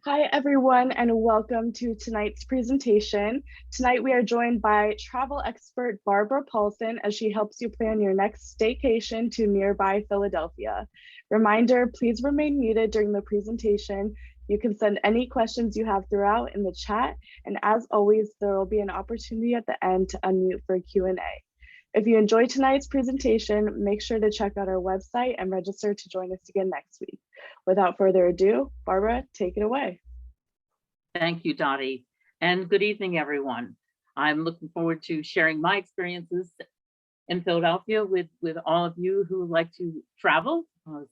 Hi, everyone, and welcome to tonight's presentation. Tonight, we are joined by travel expert Barbara Paulson as she helps you plan your next staycation to nearby Philadelphia. Reminder, please remain muted during the presentation. You can send any questions you have throughout in the chat, and as always, there will be an opportunity at the end to unmute for Q&A. If you enjoyed tonight's presentation, make sure to check out our website and register to join us again next week. Without further ado, Barbara, take it away. Thank you, Dottie, and good evening, everyone. I'm looking forward to sharing my experiences in Philadelphia with all of you who like to travel.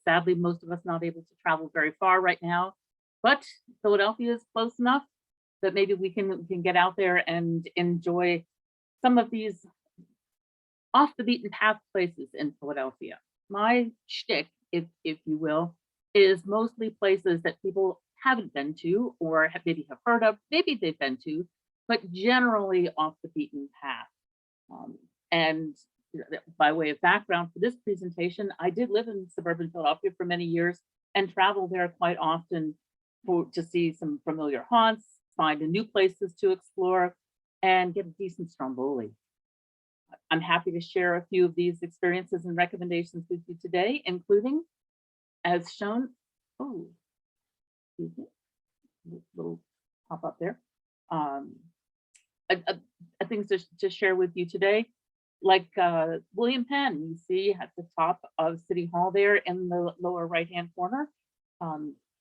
Sadly, most of us not able to travel very far right now, but Philadelphia is close enough that maybe we can get out there and enjoy some of these off the beaten path places in Philadelphia. My shtick, if you will, is mostly places that people haven't been to or maybe have heard of, maybe they've been to, but generally off the beaten path. And by way of background for this presentation, I did live in suburban Philadelphia for many years and travel there quite often to see some familiar haunts, find new places to explore, and get a decent Stromboli. I'm happy to share a few of these experiences and recommendations with you today, including, as shown, little pop up there. Things to share with you today, like William Penn, you see at the top of City Hall there in the lower right-hand corner.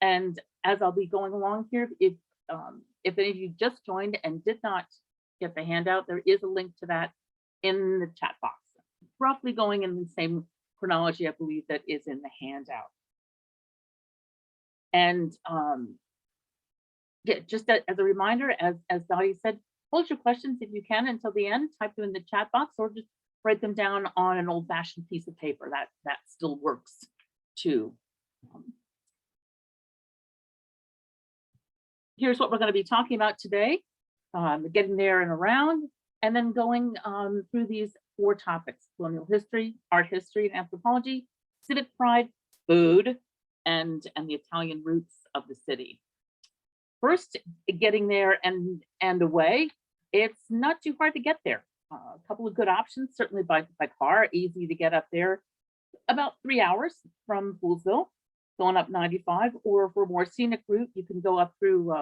And as I'll be going along here, if any of you just joined and did not get the handout, there is a link to that in the chat box, roughly going in the same chronology, I believe, that is in the handout. And yeah, just as a reminder, as Dottie said, hold your questions if you can until the end, type them in the chat box, or just write them down on an old-fashioned piece of paper. That still works too. Here's what we're going to be talking about today, getting there and around, and then going through these 4 topics: colonial history, art history and anthropology, civic pride, food, and the Italian roots of the city. First, getting there and away, it's not too hard to get there. A couple of good options, certainly by car, easy to get up there, about 3 hours from Poolesville, going up 95, or for a more scenic route, you can go up through,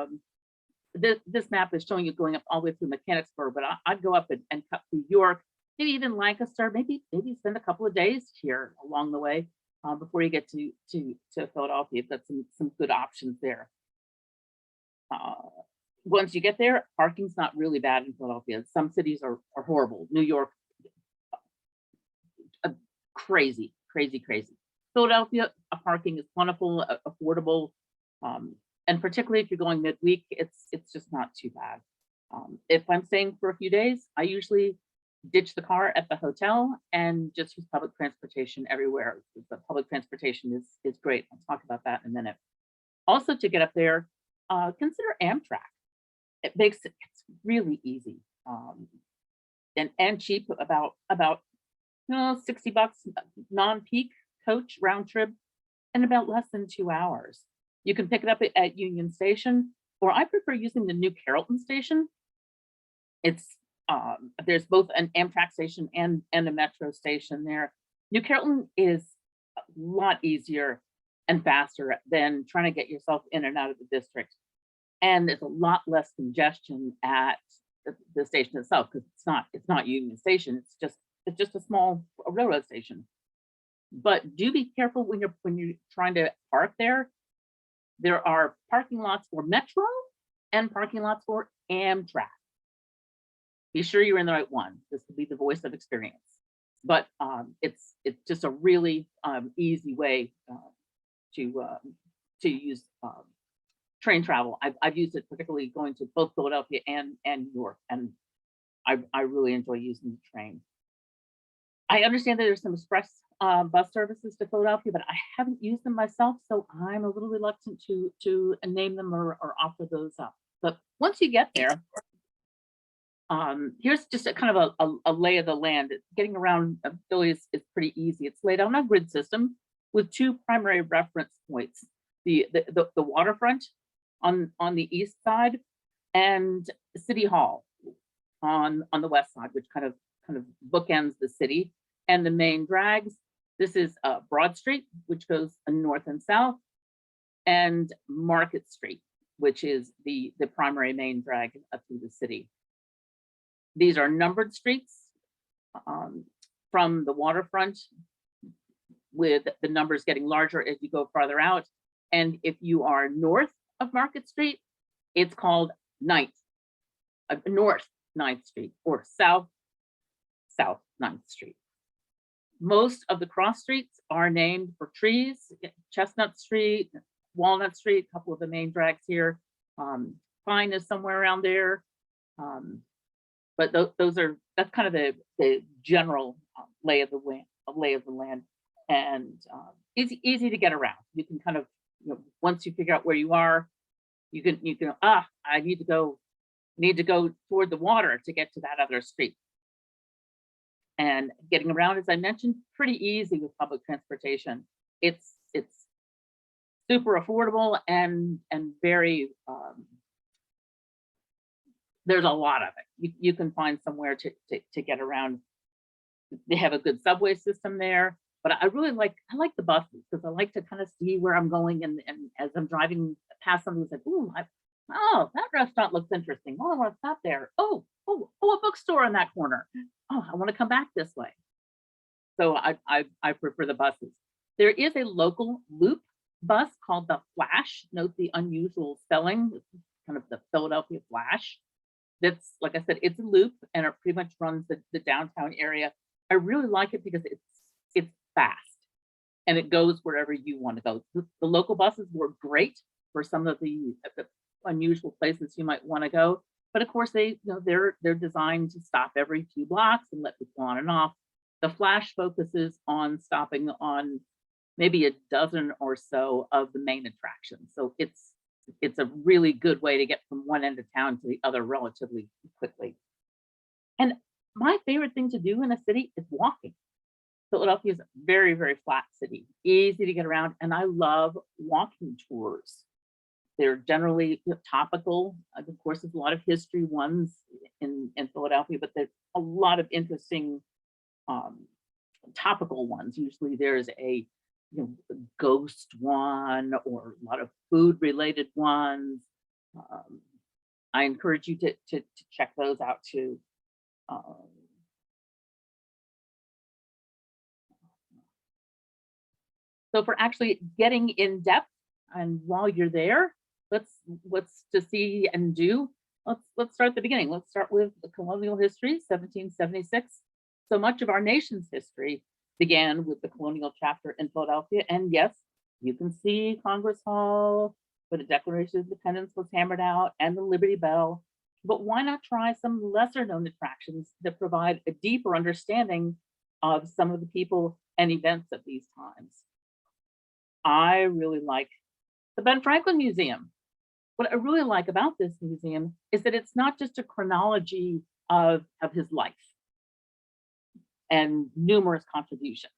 this map is showing you going up all the way through Mechanicsburg, but I'd go up and cut through York, maybe even Lancaster, maybe spend a couple of days here along the way before you get to Philadelphia. That's some good options there. Once you get there, parking's not really bad in Philadelphia. Some cities are horrible. New York, crazy. Philadelphia, parking is plentiful, affordable, and particularly if you're going midweek, it's just not too bad. If I'm staying for a few days, I usually ditch the car at the hotel and just use public transportation everywhere. The public transportation is great. I'll talk about that in a minute. Also, to get up there, consider Amtrak. It's really easy and cheap, about $60 non-peak coach round trip, and about less than 2 hours. You can pick it up at Union Station, or I prefer using the New Carrollton station. It's there's both an Amtrak station and a metro station there. New Carrollton is a lot easier and faster than trying to get yourself in and out of the district. And there's a lot less congestion at the station itself, because it's not Union Station. It's just a small railroad station. But do be careful when you're trying to park there. There are parking lots for Metro and parking lots for Amtrak. Be sure you're in the right one. This will be the voice of experience. But it's just a really easy way to use train travel. I've used it particularly going to both Philadelphia and New York, and I really enjoy using the train. I understand that there's some express bus services to Philadelphia, but I haven't used them myself, so I'm a little reluctant to name them or offer those up. But once you get there, here's just a kind of a lay of the land. Getting around Philly is pretty easy. It's laid out on a grid system with 2 primary reference points: the waterfront on the east side, and City Hall on the west side, which kind of bookends the city. And the main drags, this is Broad Street, which goes north and south, and Market Street, which is the primary main drag up through the city. These are numbered streets from the waterfront, with the numbers getting larger as you go farther out. And if you are north of Market Street, it's called North 9th Street, or South 9th Street. Most of the cross streets are named for trees: Chestnut Street, Walnut Street, a couple of the main drags here. Pine is somewhere around there. But that's kind of the general lay of the land, and easy to get around. You can kind of, once you figure out where you are, you can I need to go toward the water to get to that other street. And getting around, as I mentioned, pretty easy with public transportation. It's super affordable and very there's a lot of it. You can find somewhere to get around. They have a good subway system there, but I like the buses, because I like to kind of see where I'm going, and as I'm driving past something, it's like, oh, that restaurant looks interesting. Oh, I want to stop there. Oh, a bookstore in that corner. Oh, I want to come back this way. So I prefer the buses. There is a local loop bus called the Flash. Note the unusual spelling, kind of the Philadelphia Flash. That's, like I said, it's a loop, and it pretty much runs the downtown area. I really like it because it's fast, and it goes wherever you want to go. The local buses were great for some of the unusual places you might want to go, but of course they're designed to stop every few blocks and let people on and off. The Flash focuses on stopping on maybe a dozen or so of the main attractions, so it's a really good way to get from one end of town to the other relatively quickly. And my favorite thing to do in a city is walking. Philadelphia is a very, very flat city, easy to get around, and I love walking tours. They're generally topical. Of course, there's a lot of history ones in Philadelphia, but there's a lot of interesting topical ones. Usually there's a ghost one, or a lot of food related ones. I encourage you to check those out too. So for actually getting in depth, and while you're there, let's to see and do. Let's start at the beginning. Let's start with the colonial history, 1776. So much of our nation's history began with the colonial chapter in Philadelphia. And yes, you can see Congress Hall, where the Declaration of Independence was hammered out, and the Liberty Bell. But why not try some lesser known attractions that provide a deeper understanding of some of the people and events at these times? I really like the Ben Franklin Museum. What I really like about this museum is that it's not just a chronology of his life and numerous contributions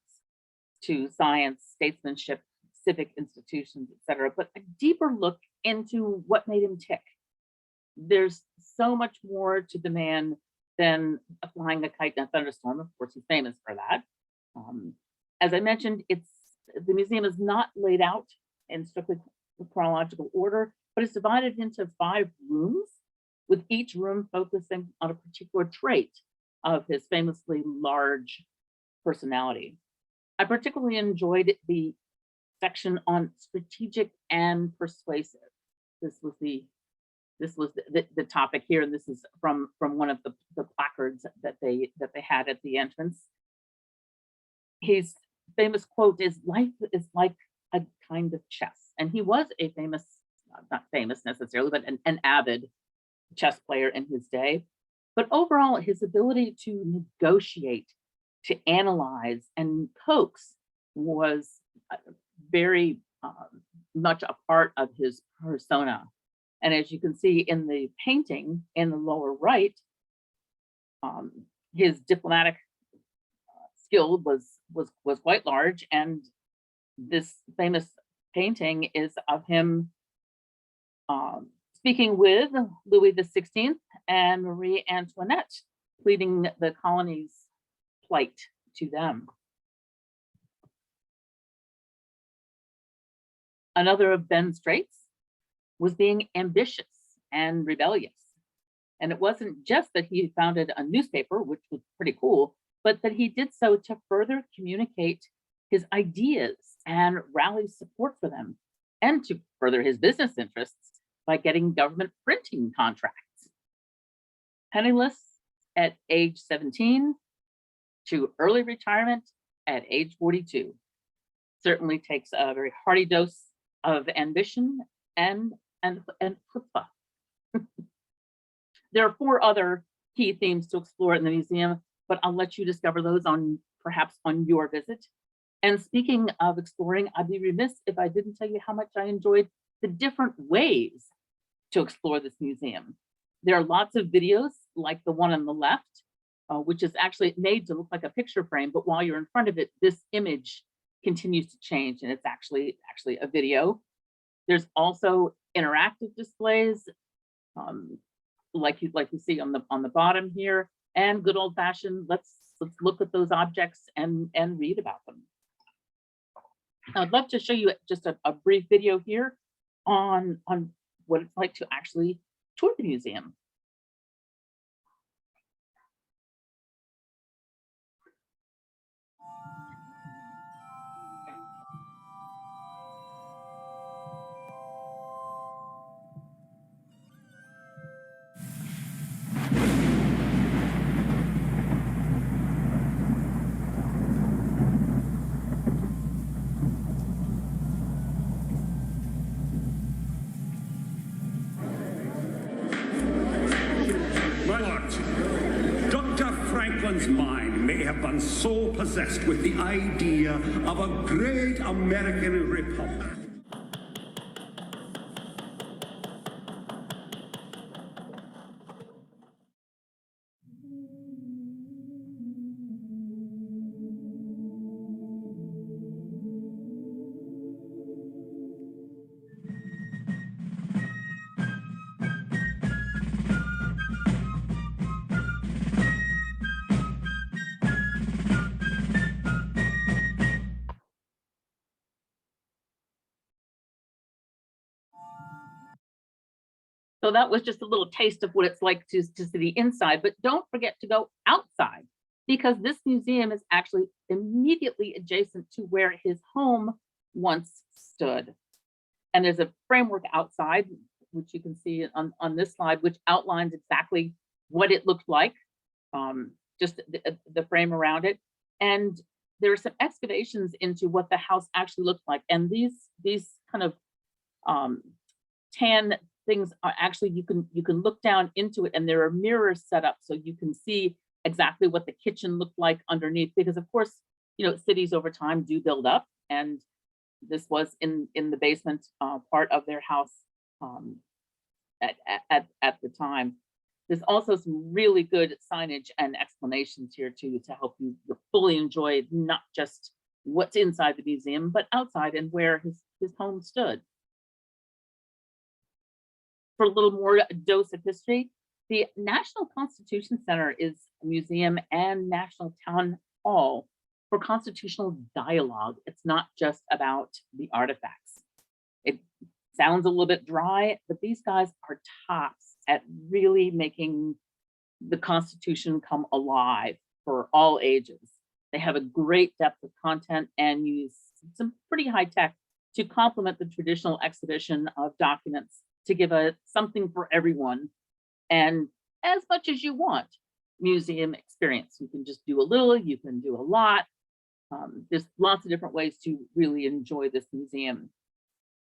to science, statesmanship, civic institutions, etc., but a deeper look into what made him tick. There's so much more to the man than flying a kite in a thunderstorm. Of course, he's famous for that. As I mentioned, the museum is not laid out in strictly chronological order, but it's divided into 5 rooms, with each room focusing on a particular trait of his famously large personality. I particularly enjoyed the section on strategic and persuasive. This was the topic here, and this is from one of the placards that they had at the entrance. His famous quote is, "Life is like a kind of chess," and he was a famous, not famous necessarily, but an avid chess player in his day. But overall, his ability to negotiate, to analyze, and coax was very much a part of his persona. And as you can see in the painting in the lower right, his diplomatic skill was quite large, and this famous painting is of him speaking with Louis XVI and Marie Antoinette, pleading the colony's plight to them. Another of Ben's traits was being ambitious and rebellious. And it wasn't just that he founded a newspaper, which was pretty cool, but that he did so to further communicate his ideas and rally support for them, and to further his business interests by getting government printing contracts. Penniless at age 17 to early retirement at age 42. Certainly takes a very hearty dose of ambition and chutzpah. There are 4 other key themes to explore in the museum, but I'll let you discover those perhaps on your visit. And speaking of exploring, I'd be remiss if I didn't tell you how much I enjoyed the different ways to explore this museum. There are lots of videos like the one on the left, which is actually made to look like a picture frame, but while you're in front of it, this image continues to change and it's actually a video. There's also interactive displays, like you see on the bottom here, and good old fashioned, let's look at those objects and read about them. I'd love to show you just a brief video here on what it's like to actually tour the museum. Franklin's mind may have been so possessed with the idea of a great American republic. So that was just a little taste of what it's like to see the inside, but don't forget to go outside, because this museum is actually immediately adjacent to where his home once stood. And there's a framework outside, which you can see on this slide, which outlines exactly what it looked like, just the frame around it. And there are some excavations into what the house actually looked like. And these kind of tan things are actually, you can look down into it, and there are mirrors set up so you can see exactly what the kitchen looked like underneath, because of course, cities over time do build up, and this was in the basement part of their house at the time. There's also some really good signage and explanations here too, to help you fully enjoy not just what's inside the museum, but outside and where his home stood. For a little more dose of history, the National Constitution Center is a museum and national town hall for constitutional dialogue. It's not just about the artifacts. It sounds a little bit dry, but these guys are tops at really making the Constitution come alive for all ages. They have a great depth of content and use some pretty high tech to complement the traditional exhibition of documents, to give something for everyone, and as much as you want museum experience. You can just do a little, you can do a lot. There's lots of different ways to really enjoy this museum.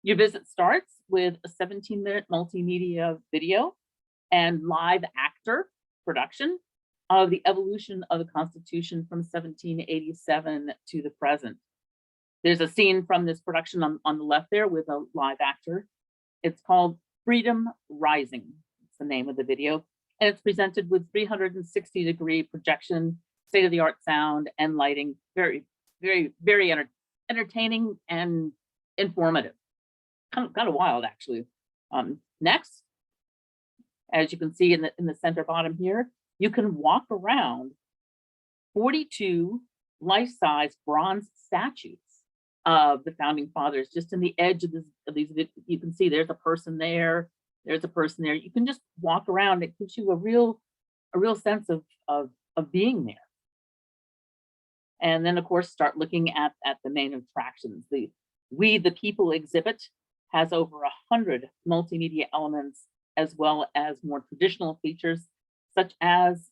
Your visit starts with a 17-minute multimedia video and live actor production of the evolution of the Constitution from 1787 to the present. There's a scene from this production on the left there with a live actor. It's called Freedom Rising. It's the name of the video. And it's presented with 360-degree projection, state-of-the-art sound and lighting. Very, very, very entertaining and informative. Kind of wild, actually. Next, as you can see in the center bottom here, you can walk around 42 life-size bronze statues of the founding fathers, just in the edge of these. You can see there's a person there, there's a person there. You can just walk around. It gives you a real sense of being there. And then, of course, start looking at the main attractions. The We the People exhibit has over 100 multimedia elements, as well as more traditional features, such as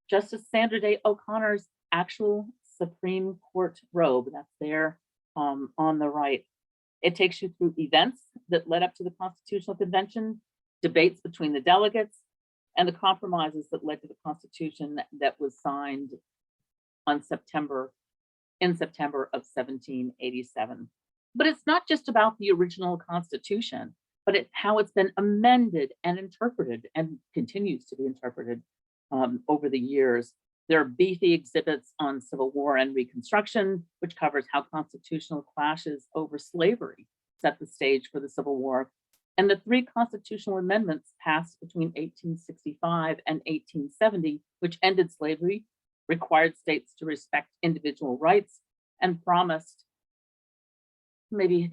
Justice Sandra Day O'Connor's actual Supreme Court robe. That's there on the right. It takes you through events that led up to the Constitutional Convention, debates between the delegates, and the compromises that led to the Constitution that was signed in September of 1787. But it's not just about the original Constitution, but how it's been amended and interpreted and continues to be interpreted over the years. There are beefy exhibits on Civil War and Reconstruction, which covers how constitutional clashes over slavery set the stage for the Civil War. And the 3 constitutional amendments passed between 1865 and 1870, which ended slavery, required states to respect individual rights, and promised, maybe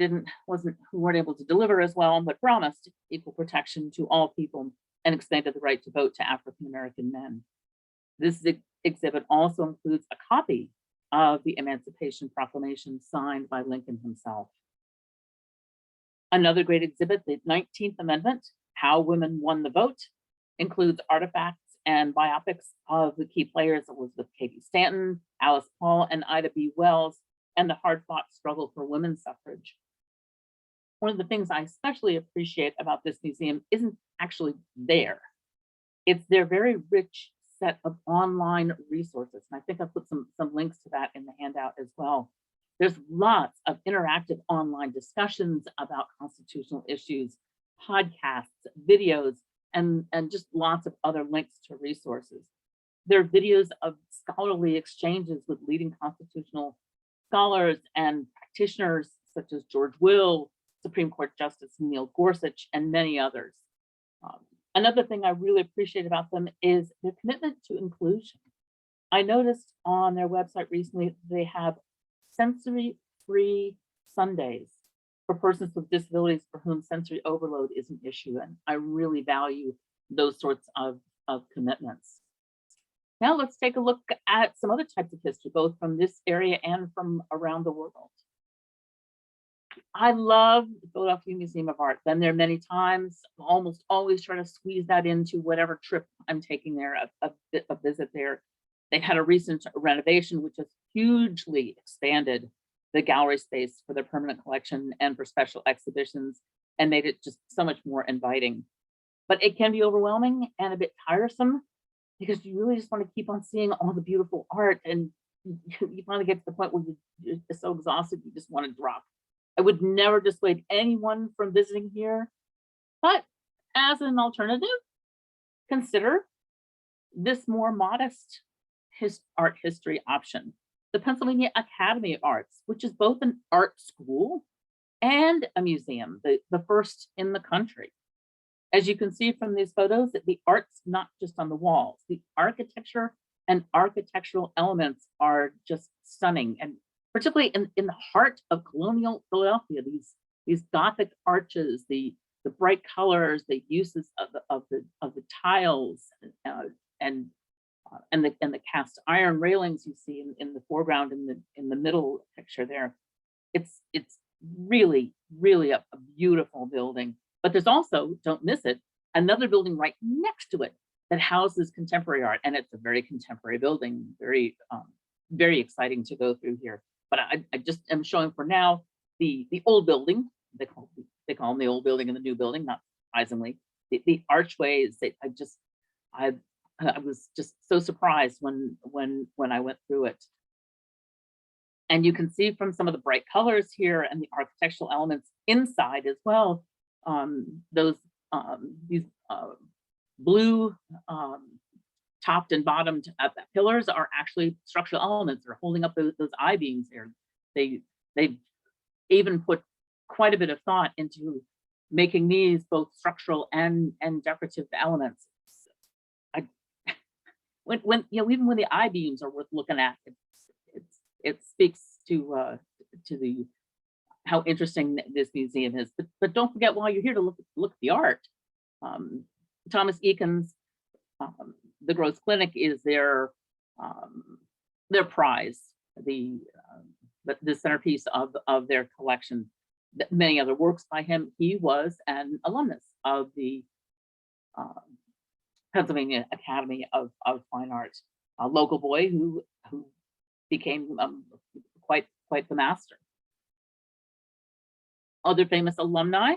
weren't able to deliver as well, but promised equal protection to all people and expanded the right to vote to African American men. This exhibit also includes a copy of the Emancipation Proclamation signed by Lincoln himself. Another great exhibit, the 19th Amendment, How Women Won the Vote, includes artifacts and biopics of the key players, Elizabeth Cady Stanton, Alice Paul, and Ida B. Wells, and the hard-fought struggle for women's suffrage. One of the things I especially appreciate about this museum isn't actually there. It's their very rich set of online resources. And I think I've put some links to that in the handout as well. There's lots of interactive online discussions about constitutional issues, podcasts, videos, and just lots of other links to resources. There are videos of scholarly exchanges with leading constitutional scholars and practitioners such as George Will, Supreme Court Justice Neil Gorsuch, and many others. Another thing I really appreciate about them is their commitment to inclusion. I noticed on their website recently, they have sensory-free Sundays for persons with disabilities for whom sensory overload is an issue. And I really value those sorts of commitments. Now let's take a look at some other types of history, both from this area and from around the world. I love the Philadelphia Museum of Art. Been there many times, almost always try to squeeze that into whatever trip I'm taking there, a visit there. They had a recent renovation, which has hugely expanded the gallery space for their permanent collection and for special exhibitions, and made it just so much more inviting. But it can be overwhelming and a bit tiresome because you really just want to keep on seeing all the beautiful art, and you finally get to the point where you're so exhausted you just want to drop. I would never dissuade anyone from visiting here, but as an alternative, consider this more modest art history option, the Pennsylvania Academy of Arts, which is both an art school and a museum, the first in the country. As you can see from these photos, that the art's not just on the walls. The architecture and architectural elements are just stunning, and particularly in the heart of colonial Philadelphia, these Gothic arches, the bright colors, the uses of the tiles, and the cast iron railings you see in the foreground in the middle picture there. It's really a beautiful building. But there's also, don't miss it, another building right next to it that houses contemporary art, and it's a very contemporary building, very exciting to go through here. But I just am showing for now the old building. They call them the old building and the new building, not surprisingly. The archways. I was just so surprised when I went through it. And you can see from some of the bright colors here and the architectural elements inside as well. These blue topped and bottomed pillars are actually structural elements that are holding up those I-beams there. They've even put quite a bit of thought into making these both structural and decorative elements. When you know, even when the I-beams are worth looking at, it speaks to the how interesting this museum is. But don't forget, while you're here, to look at the art. Thomas Eakins, the Gross Clinic is their prize, the centerpiece of their collection. Many other works by him. He was an alumnus of the Pennsylvania Academy of Fine Arts, a local boy who became quite the master. Other famous alumni,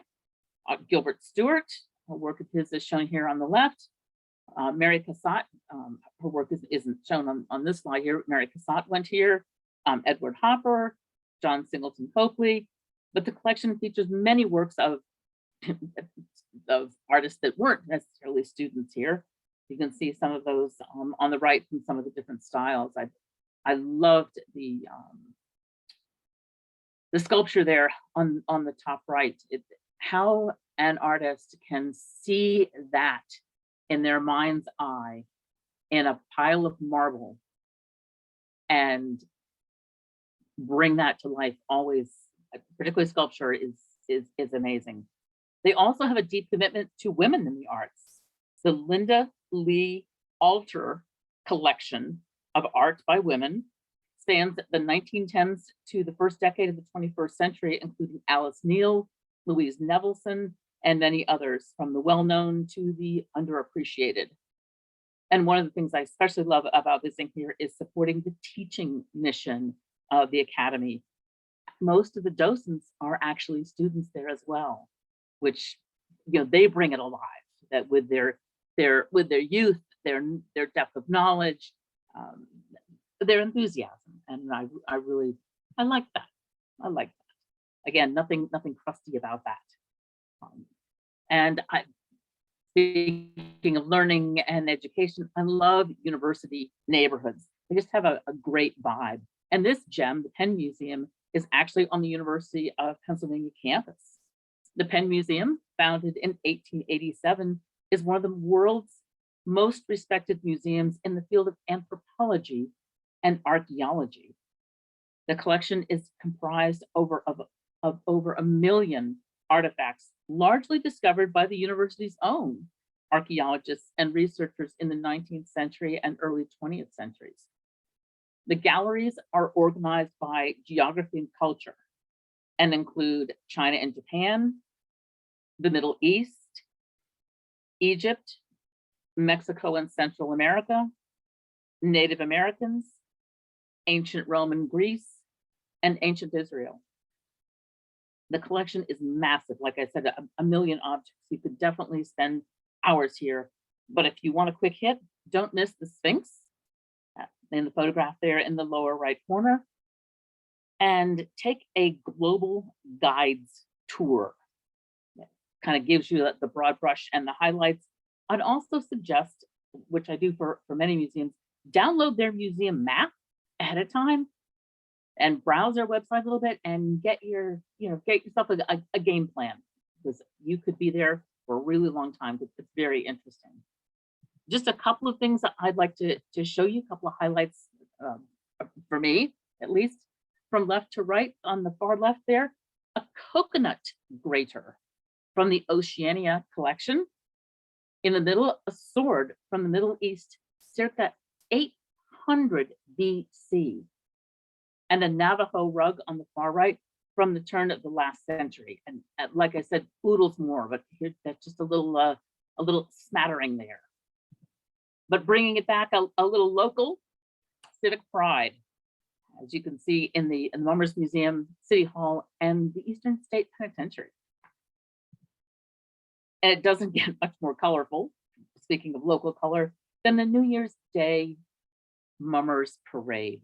Gilbert Stuart, a work of his is shown here on the left. Mary Cassatt, her work isn't shown on this slide here. Mary Cassatt went here. Edward Hopper, John Singleton Copley, but the collection features many works of artists that weren't necessarily students here. You can see some of those on the right from some of the different styles. I loved the sculpture there on the top right. How an artist can see that in their mind's eye in a pile of marble and bring that to life, always, particularly sculpture, is amazing. They also have a deep commitment to women in the arts. The Linda Lee Alter collection of art by women spans the 1910s to the first decade of the 21st century, including Alice Neal, Louise Nevelson, and many others, from the well-known to the underappreciated. And one of the things I especially love about visiting here is supporting the teaching mission of the Academy. Most of the docents are actually students there as well, which, you know, they bring it alive, that with their youth, their depth of knowledge, their enthusiasm. And I like that. I like that. Again, nothing crusty about that. And speaking of learning and education, I love university neighborhoods. They just have a great vibe. And this gem, the Penn Museum, is actually on the University of Pennsylvania campus. The Penn Museum, founded in 1887, is one of the world's most respected museums in the field of anthropology and archaeology. The collection is comprised of over 1 million artifacts, largely discovered by the university's own archaeologists and researchers in the 19th century and early 20th centuries. The galleries are organized by geography and culture and include China and Japan, the Middle East, Egypt, Mexico and Central America, Native Americans, ancient Rome and Greece, and ancient Israel. The collection is massive. Like I said, 1 million objects. You could definitely spend hours here. But if you want a quick hit, don't miss the Sphinx in the photograph there in the lower right corner, and take a global guides tour. It kind of gives you the broad brush and the highlights. I'd also suggest, which I do for many museums, download their museum map ahead of time and browse their website a little bit and get yourself a game plan, because you could be there for a really long time. It's very interesting. Just a couple of things that I'd like to show you, a couple of highlights for me, at least. From left to right, on the far left there, a coconut grater from the Oceania collection. In the middle, a sword from the Middle East, circa 800 BC. And a Navajo rug on the far right from the turn of the last century. And like I said, oodles more, but here that's just a little smattering there. But bringing it back a little local, civic pride, as you can see in the Mummers Museum, City Hall, and the Eastern State Penitentiary. And it doesn't get much more colorful, speaking of local color, than the New Year's Day Mummers Parade.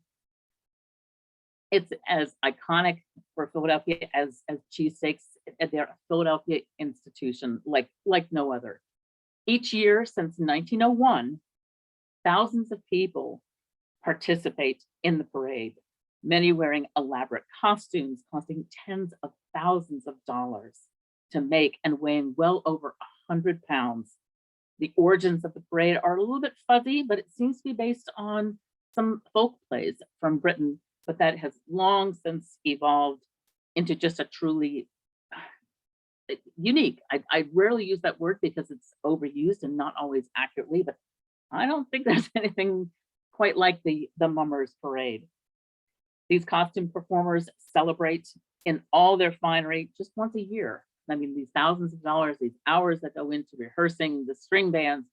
It's as iconic for Philadelphia as cheesesteaks. They're a Philadelphia institution like no other. Each year since 1901, thousands of people participate in the parade, many wearing elaborate costumes costing tens of thousands of dollars to make and weighing well over 100 pounds. The origins of the parade are a little bit fuzzy, but it seems to be based on some folk plays from Britain, but that has long since evolved into just a truly unique. I rarely use that word because it's overused and not always accurately, but I don't think there's anything quite like the Mummers Parade. These costume performers celebrate in all their finery just once a year. I mean, these thousands of dollars, these hours that go into rehearsing, the string bands,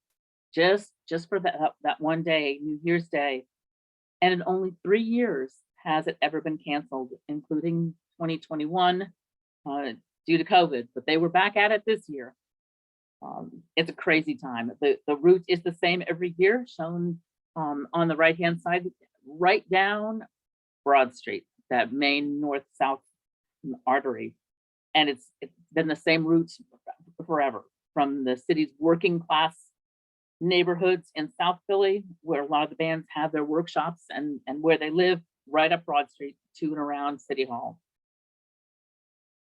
just for that one day, New Year's Day. And in only 3 years has it ever been canceled, including 2021 due to COVID, but they were back at it this year. It's a crazy time. The route is the same every year, shown on the right-hand side, right down Broad Street, that main north-south artery. And it's been the same route forever, from the city's working class neighborhoods in South Philly, where a lot of the bands have their workshops, and where they live right up Broad Street to and around City Hall.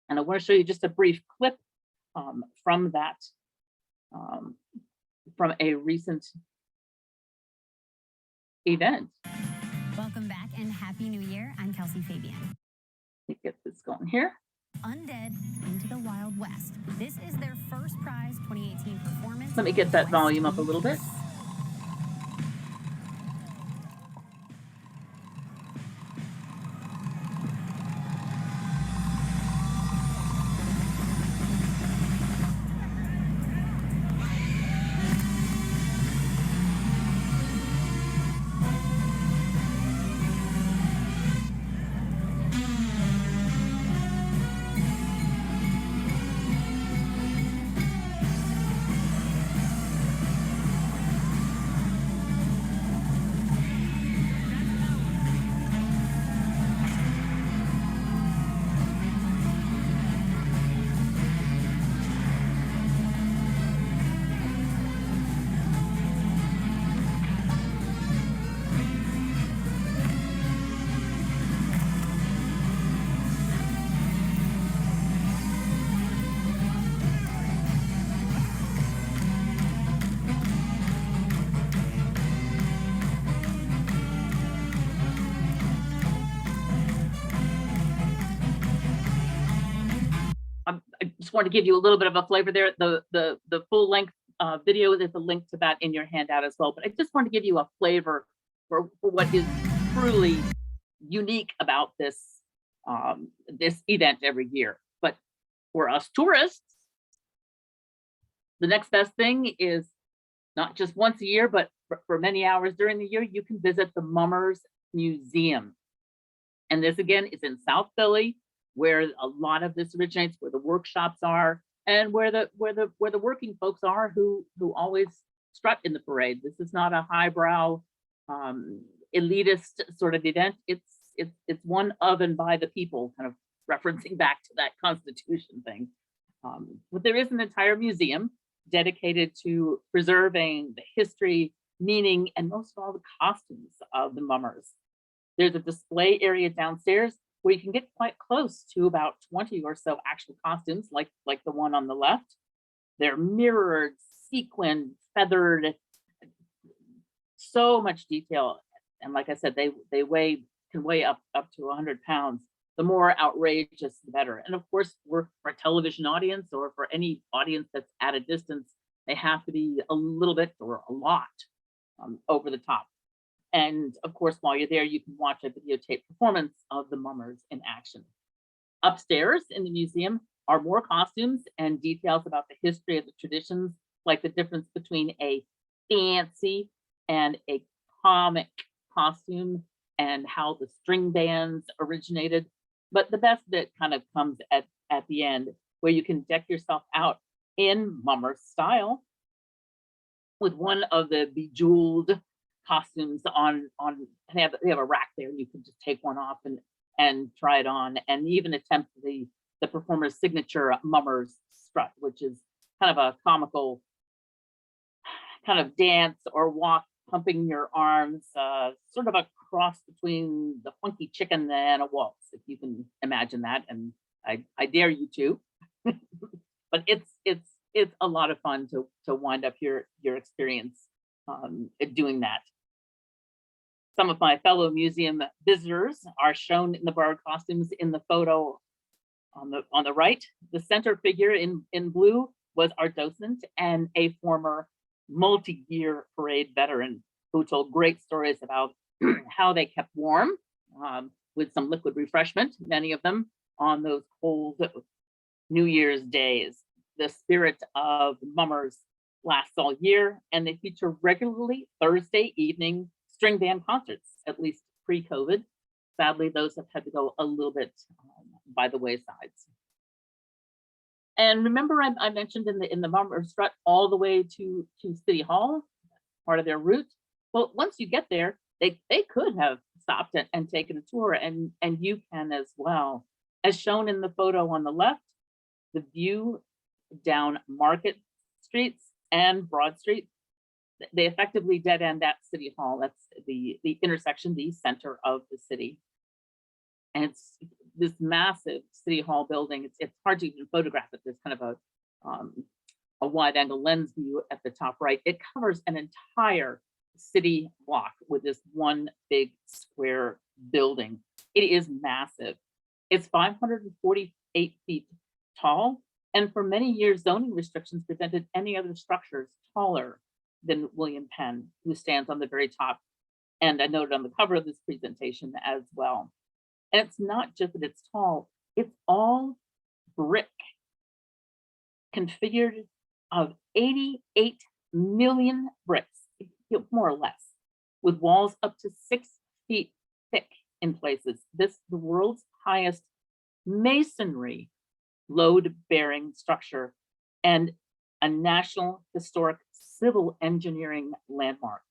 And I want to show you just a brief clip from that, from a recent event. Welcome back and Happy New Year. I'm Kelsey Fabian. Let me get this going here. Undead into the Wild West. This is their first prize 2018 performance. Let me get that volume up a little bit. I just want to give you a little bit of a flavor there. The full length video, there's a link to that in your handout as well. But I just want to give you a flavor for what is truly unique about this this event every year. But for us tourists, the next best thing is not just once a year, but for many hours during the year, you can visit the Mummers Museum. And this again is in South Philly, where a lot of this originates, where the workshops are, and where the working folks are who always strut in the parade. This is not a highbrow, elitist sort of event. It's one of and by the people, kind of referencing back to that Constitution thing. But there is an entire museum dedicated to preserving the history, meaning, and most of all, the costumes of the Mummers. There's a display area downstairs where you can get quite close to about 20 or so actual costumes, like the one on the left. They're mirrored, sequined, feathered, so much detail. And like I said, they can weigh up to 100 pounds. The more outrageous, the better. And of course, for a television audience or for any audience that's at a distance, they have to be a little bit or a lot over the top. And of course, while you're there, you can watch a videotape performance of the Mummers in action. Upstairs in the museum are more costumes and details about the history of the traditions, like the difference between a fancy and a comic costume and how the string bands originated. But the best bit kind of comes at the end, where you can deck yourself out in Mummer style with one of the bejeweled costumes on they have a rack there, and you can just take one off and try it on, and even attempt the performer's signature Mummers strut, which is kind of a comical kind of dance or walk, pumping your arms, sort of a cross between the Funky Chicken and a waltz, if you can imagine that. And I dare you to. but it's a lot of fun to wind up your experience doing that. Some of my fellow museum visitors are shown in the borrowed costumes in the photo on the right. The center figure in blue was our docent and a former multi-year parade veteran who told great stories about how they kept warm with some liquid refreshment, many of them on those cold New Year's days. The spirit of mummers lasts all year, and they feature regularly Thursday evening string band concerts, at least pre-COVID. Sadly, those have had to go a little bit by the waysides. And remember, I mentioned in the Mummer Strut all the way to City Hall, part of their route. Well, once you get there, they could have stopped and taken a tour, and you can as well. As shown in the photo on the left, the view down Market Streets and Broad Street, they effectively dead end at City Hall. That's the intersection, the center of the city. And it's this massive City Hall building. It's hard to even photograph it. There's kind of a wide angle lens view at the top right. It covers an entire city block with this one big square building. It is massive. It's 548 feet tall. And for many years, zoning restrictions prevented any other structures taller than William Penn, who stands on the very top. And I noted on the cover of this presentation as well. And it's not just that it's tall, it's all brick, configured of 88 million bricks, more or less, with walls up to 6 feet thick in places. This the world's highest masonry load-bearing structure and a National Historic Civil Engineering landmark.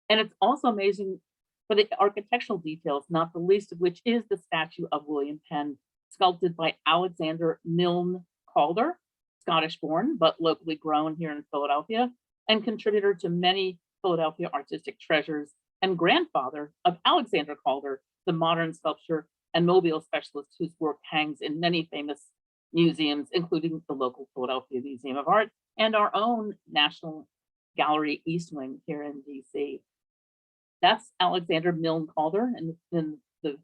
And it's also amazing for the architectural details, not the least of which is the statue of William Penn, sculpted by Alexander Milne Calder, Scottish-born, but locally grown here in Philadelphia, and contributor to many Philadelphia artistic treasures, and grandfather of Alexander Calder, the modern sculptor and mobile specialist whose work hangs in many famous museums, including the local Philadelphia Museum of Art and our own National Gallery East Wing here in DC. That's Alexander Milne Calder, and in the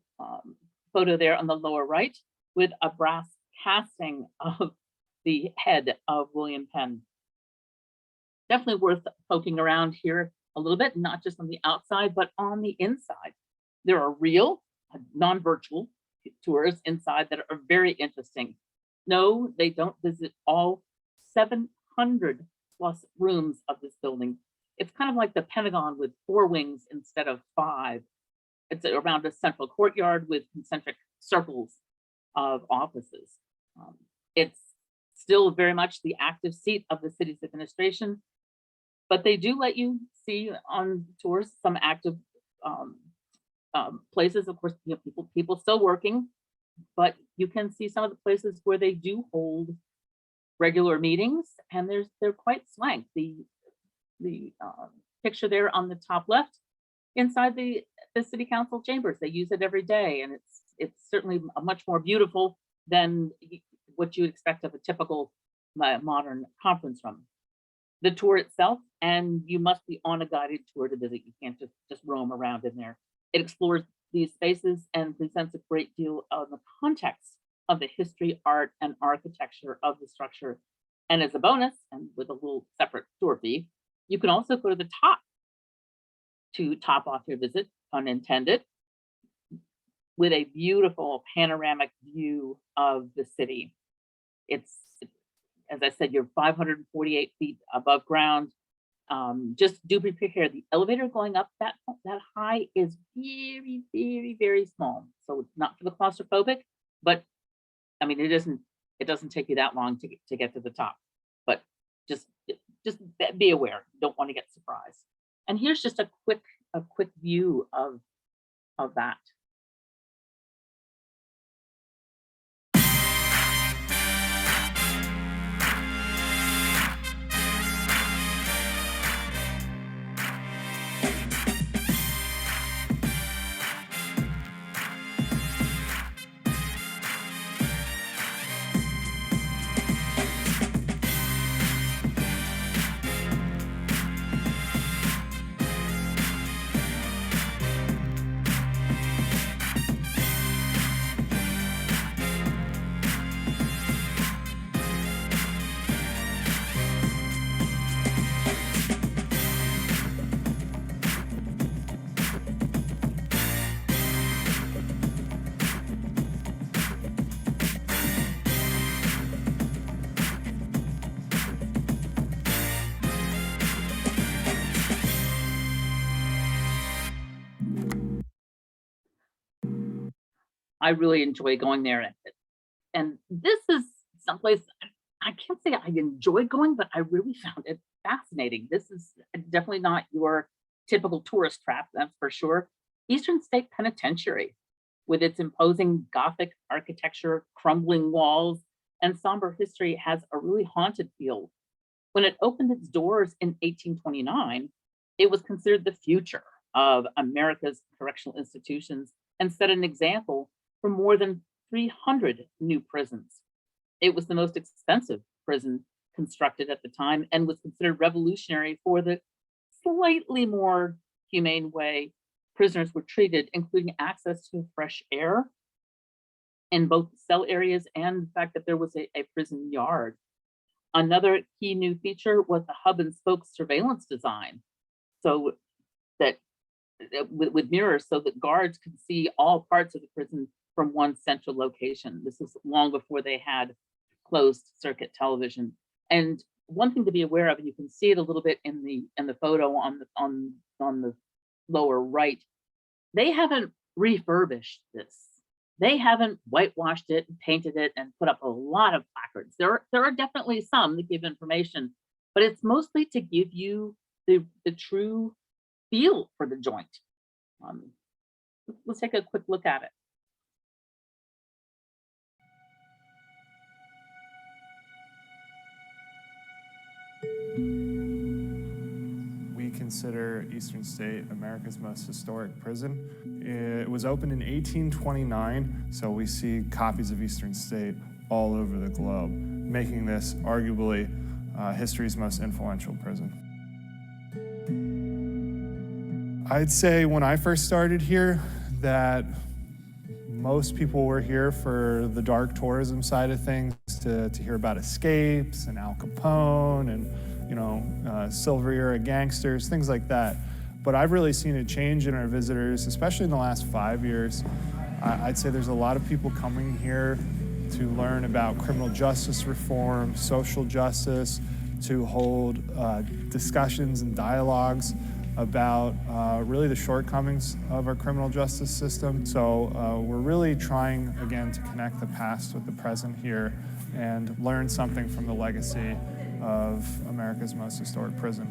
photo there on the lower right, with a brass casting of the head of William Penn. Definitely worth poking around here a little bit, not just on the outside, but on the inside. There are real, non-virtual tours inside that are very interesting. No, they don't visit all 700 plus rooms of this building. It's kind of like the Pentagon with 4 wings instead of 5. It's around a central courtyard with concentric circles of offices. It's still very much the active seat of the city's administration, but they do let you see on tours some active places. Of course, you know, people still working, but you can see some of the places where they do hold regular meetings, and they're quite swank. The picture there on the top left, inside the city council chambers, they use it every day, and it's certainly a much more beautiful than what you would expect of a typical modern conference room. The tour itself, and you must be on a guided tour to visit. You can't just roam around in there. It explores these spaces and presents a great deal of the context of the history, art, and architecture of the structure. And as a bonus, and with a little separate tour fee, you can also go to the top to top off your visit, pun intended, with a beautiful panoramic view of the city. It's, as I said, you're 548 feet above ground. Just do be prepared. The elevator going up that high is very, very, very small. So it's not for the claustrophobic, but I mean, it doesn't take you that long to get to the top, but just be aware. You don't want to get surprised. And here's just a quick view of that. I really enjoy going there. And this is someplace I can't say I enjoyed going, but I really found it fascinating. This is definitely not your typical tourist trap, that's for sure. Eastern State Penitentiary, with its imposing Gothic architecture, crumbling walls, and somber history, has a really haunted feel. When it opened its doors in 1829, it was considered the future of America's correctional institutions and set an example for more than 300 new prisons. It was the most expensive prison constructed at the time and was considered revolutionary for the slightly more humane way prisoners were treated, including access to fresh air in both cell areas and the fact that there was a prison yard. Another key new feature was the hub and spoke surveillance design, so that with mirrors so that guards could see all parts of the prison from one central location. This is long before they had closed circuit television. And one thing to be aware of, and you can see it a little bit in the photo on the lower right, they haven't refurbished this. They haven't whitewashed it and painted it and put up a lot of placards. There are definitely some that give information, but it's mostly to give you the true feel for the joint. Let's take a quick look at it. We consider Eastern State America's most historic prison. It was opened in 1829, so we see copies of Eastern State all over the globe, making this arguably history's most influential prison. I'd say when I first started here that most people were here for the dark tourism side of things, to hear about escapes and Al Capone and Silver Era gangsters, things like that. But I've really seen a change in our visitors, especially in the last 5 years. I'd say there's a lot of people coming here to learn about criminal justice reform, social justice, to hold discussions and dialogues about really the shortcomings of our criminal justice system. So we're really trying, again, to connect the past with the present here and learn something from the legacy of America's most historic prison.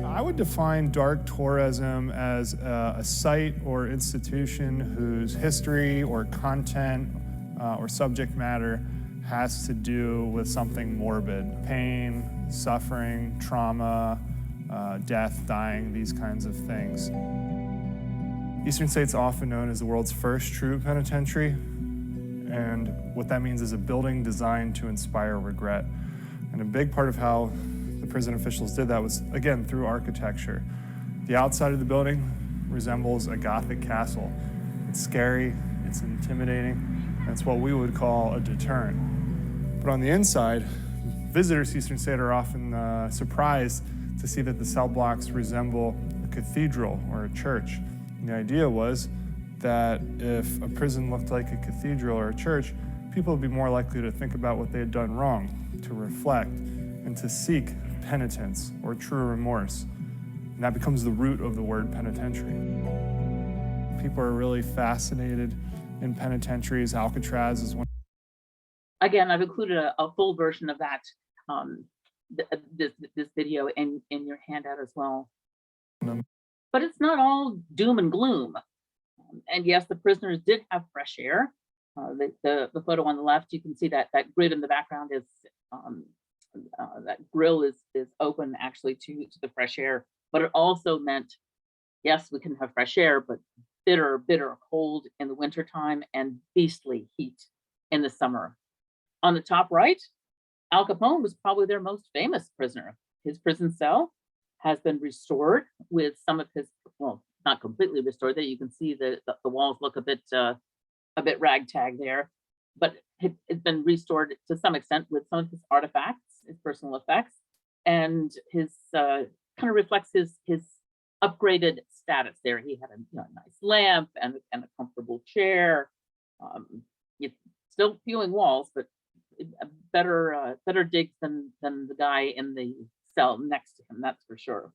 I would define dark tourism as a site or institution whose history or content or subject matter has to do with something morbid: pain, suffering, trauma, death, dying, these kinds of things. Eastern State's often known as the world's first true penitentiary, and what that means is a building designed to inspire regret. And a big part of how the prison officials did that was, again, through architecture. The outside of the building resembles a Gothic castle. It's scary, it's intimidating, and it's what we would call a deterrent. But on the inside, visitors to Eastern State are often surprised to see that the cell blocks resemble a cathedral or a church. And the idea was that if a prison looked like a cathedral or a church, people would be more likely to think about what they had done wrong, to reflect, and to seek penitence or true remorse. And that becomes the root of the word penitentiary. People are really fascinated in penitentiaries. Alcatraz is one. Again, I've included a full version of that, this video in your handout as well. But it's not all doom and gloom. And yes, the prisoners did have fresh air. The photo on the left, you can see that grid in the background is, that grill is open actually to the fresh air. But it also meant, yes, we can have fresh air, but bitter cold in the wintertime and beastly heat in the summer. On the top right, Al Capone was probably their most famous prisoner. His prison cell has been restored with some of his, well, not completely restored. There you can see the walls look a bit ragtag there, but it's been restored to some extent with some of his artifacts, his personal effects, and his kind of reflects his upgraded status there. He had a nice lamp and a comfortable chair. Still peeling walls, but better digs than the guy in the cell next to him, that's for sure.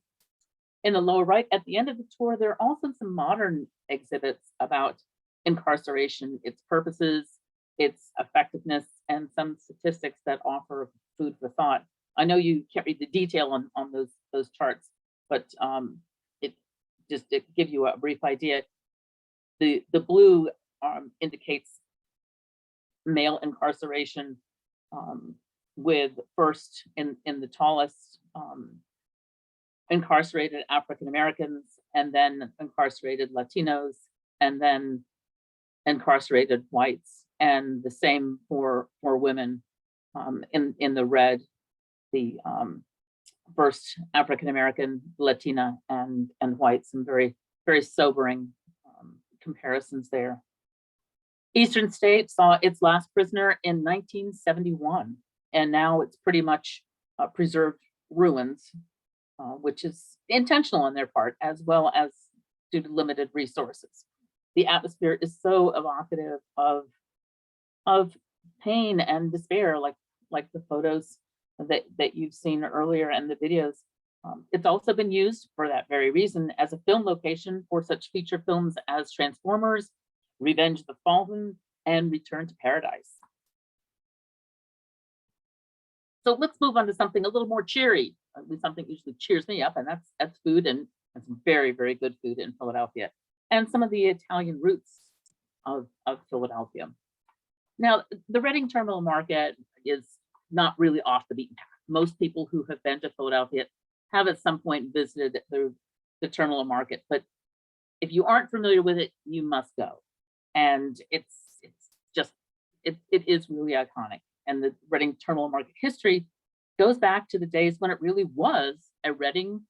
in the lower right, at the end of the tour, there are also some modern exhibits about incarceration, its purposes, its effectiveness, and some statistics that offer food for thought. I know you can't read the detail on those charts, but it just to give you a brief idea. The blue indicates male incarceration, with first in the tallest incarcerated African Americans, and then incarcerated Latinos, and then incarcerated whites, and the same for women in the red, the first African American, Latina, and white. Some very, very sobering comparisons there. Eastern State saw its last prisoner in 1971, and now it's pretty much preserved ruins, which is intentional on their part, as well as due to limited resources. The atmosphere is so evocative of pain and despair, like the photos that you've seen earlier and the videos. It's also been used for that very reason as a film location for such feature films as Transformers, Revenge of the Fallen, and Return to Paradise. So let's move on to something a little more cheery, at least something usually cheers me up, and that's food, and some very, very good food in Philadelphia, and some of the Italian roots of Philadelphia. Now, the Reading Terminal Market is not really off the beaten path. Most people who have been to Philadelphia have at some point visited the terminal market, but if you aren't familiar with it, you must go. And it is really iconic. And the Reading Terminal Market history goes back to the days when it really was a Reading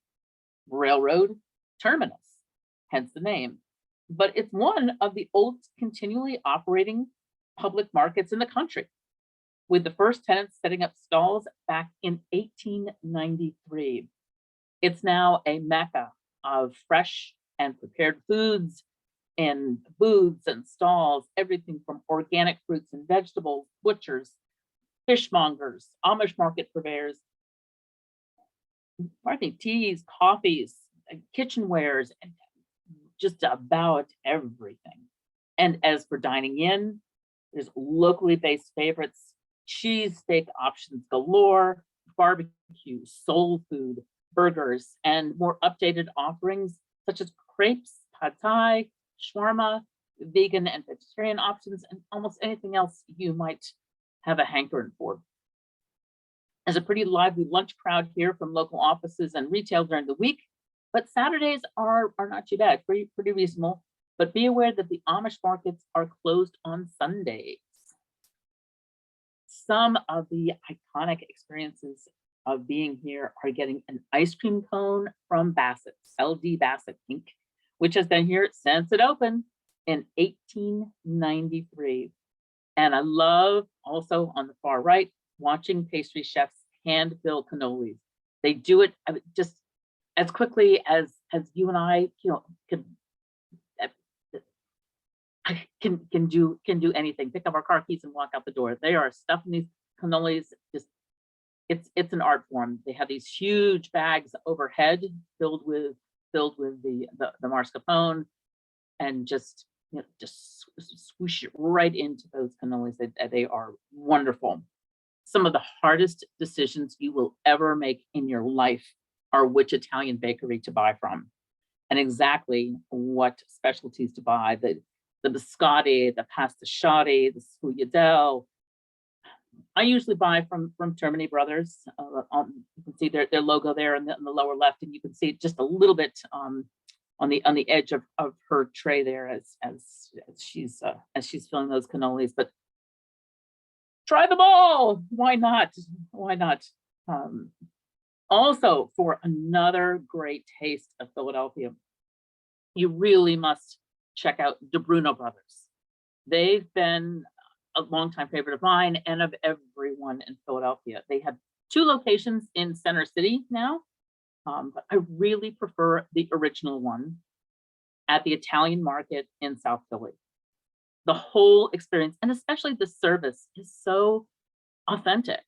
Railroad terminus, hence the name. But it's one of the old continually operating public markets in the country, with the first tenants setting up stalls back in 1893. It's now a mecca of fresh and prepared foods and booths and stalls, everything from organic fruits and vegetables, butchers, fishmongers, Amish market purveyors, teas, coffees, kitchenwares, and just about everything. And as for dining in, there's locally based favorites, cheesesteak options galore, barbecue, soul food, burgers, and more updated offerings such as crepes, pad thai, shawarma, vegan and vegetarian options, and almost anything else you might have a hankering for. There's a pretty lively lunch crowd here from local offices and retail during the week, but Saturdays are not too bad, pretty reasonable. But be aware that the Amish markets are closed on Sundays. Some of the iconic experiences of being here are getting an ice cream cone from Bassett's, LD Bassett Inc., which has been here since it opened in 1893. And I love also on the far right, watching pastry chefs hand fill cannolis. They do it just as quickly as you and I, can do anything. Pick up our car keys and walk out the door. They are stuffing these cannolis. Just it's an art form. They have these huge bags overhead filled with the mascarpone, and just swoosh it right into those cannolis. They are wonderful. Some of the hardest decisions you will ever make in your life are which Italian bakery to buy from, and exactly what specialties to buy. The biscotti, the pasticciati, the sfogliatelle. I usually buy from Termini Brothers. You can see their logo there in the lower left, and you can see just a little bit on the edge of her tray there as she's filling those cannolis. But try them all. Why not? Why not? Also, for another great taste of Philadelphia, you really must check out DeBruno Brothers. They've been a longtime favorite of mine and of everyone in Philadelphia. They have 2 locations in Center City now, but I really prefer the original one at the Italian Market in South Philly. The whole experience, and especially the service, is so authentic.